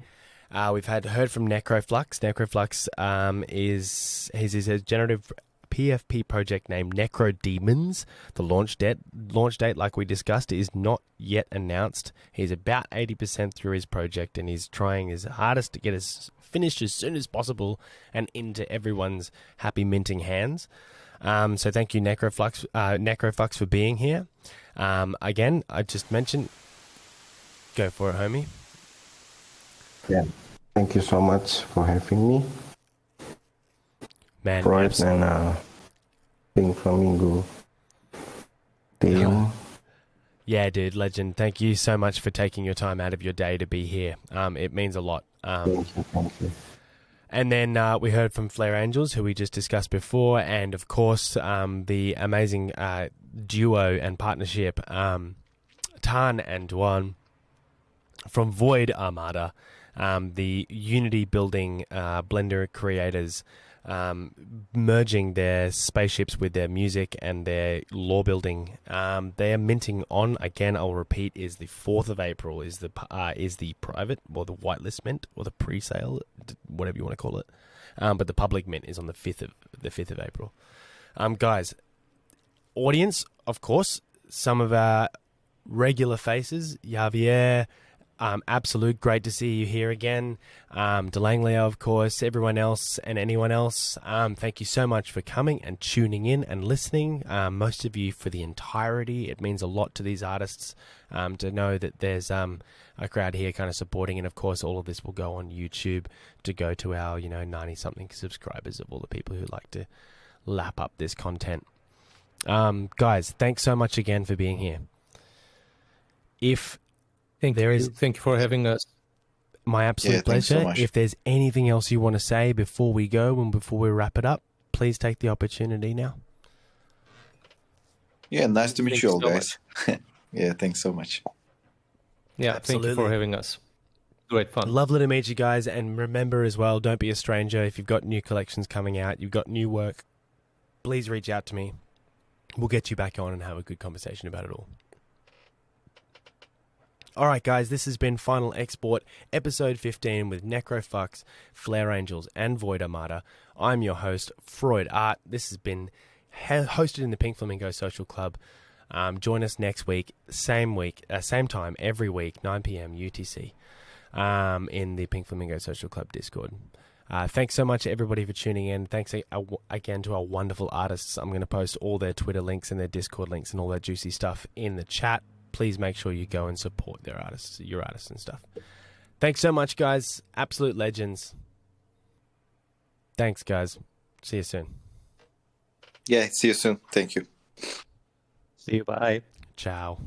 We've heard from NekroFux. NekroFux is a generative PFP project named Necro Demons. The launch date, like we discussed, is not yet announced. He's about 80% through his project, and he's trying his hardest to get us finished as soon as possible and into everyone's happy minting hands. So thank you, NekroFux, for being here. Again, I just mentioned, go for it, homie. Yeah, thank you so much for having me. Man, Freud and Pink Flamingo team. Yeah, dude, legend. Thank you so much for taking your time out of your day to be here. It means a lot. Thank you. And then we heard from Flair Angels, who we just discussed before, and of course the amazing duo and partnership, Tan and Duan from Void Armada, the Unity building Blender creators, merging their spaceships with their music and their lore building. They are minting on, again, I'll repeat, is the 4th of April is the private or the whitelist mint or the pre-sale, whatever you want to call it. But the public mint is on the 5th of April. Guys, audience, of course, some of our regular faces, Javier, Absolute, great to see you here again. Delangley, of course, everyone else and anyone else, thank you so much for coming and tuning in and listening. Most of you for the entirety. It means a lot to these artists to know that there's a crowd here kind of supporting, and of course all of this will go on YouTube to go to our 90-something subscribers of all the people who like to lap up this content. Guys, thanks so much again for being here. Thank you for having us. My absolute pleasure. So if there's anything else you want to say before we go and before we wrap it up, please take the opportunity now. Yeah, nice to meet you all, guys. Yeah, thanks so much. Yeah, absolutely. Thank you for having us. Great fun. Lovely to meet you guys. And remember as well, don't be a stranger. If you've got new collections coming out, you've got new work, please reach out to me. We'll get you back on and have a good conversation about it all. All right, guys, this has been Final Export, episode 15 with NekroFux, Flair Angels, and Void Armada. I'm your host, Freud Art. This has been hosted in the Pink Flamingo Social Club. Join us next week, same time, every week, 9 p.m. UTC. in the Pink Flamingo Social Club Discord. Thanks so much, everybody, for tuning in. Thanks again to our wonderful artists. I'm going to post all their Twitter links and their Discord links and all that juicy stuff in the chat. Please make sure you go and support their artists, your artists and stuff. Thanks so much, guys. Absolute legends. Thanks, guys. See you soon. Yeah, see you soon. Thank you. See you. Bye. Ciao.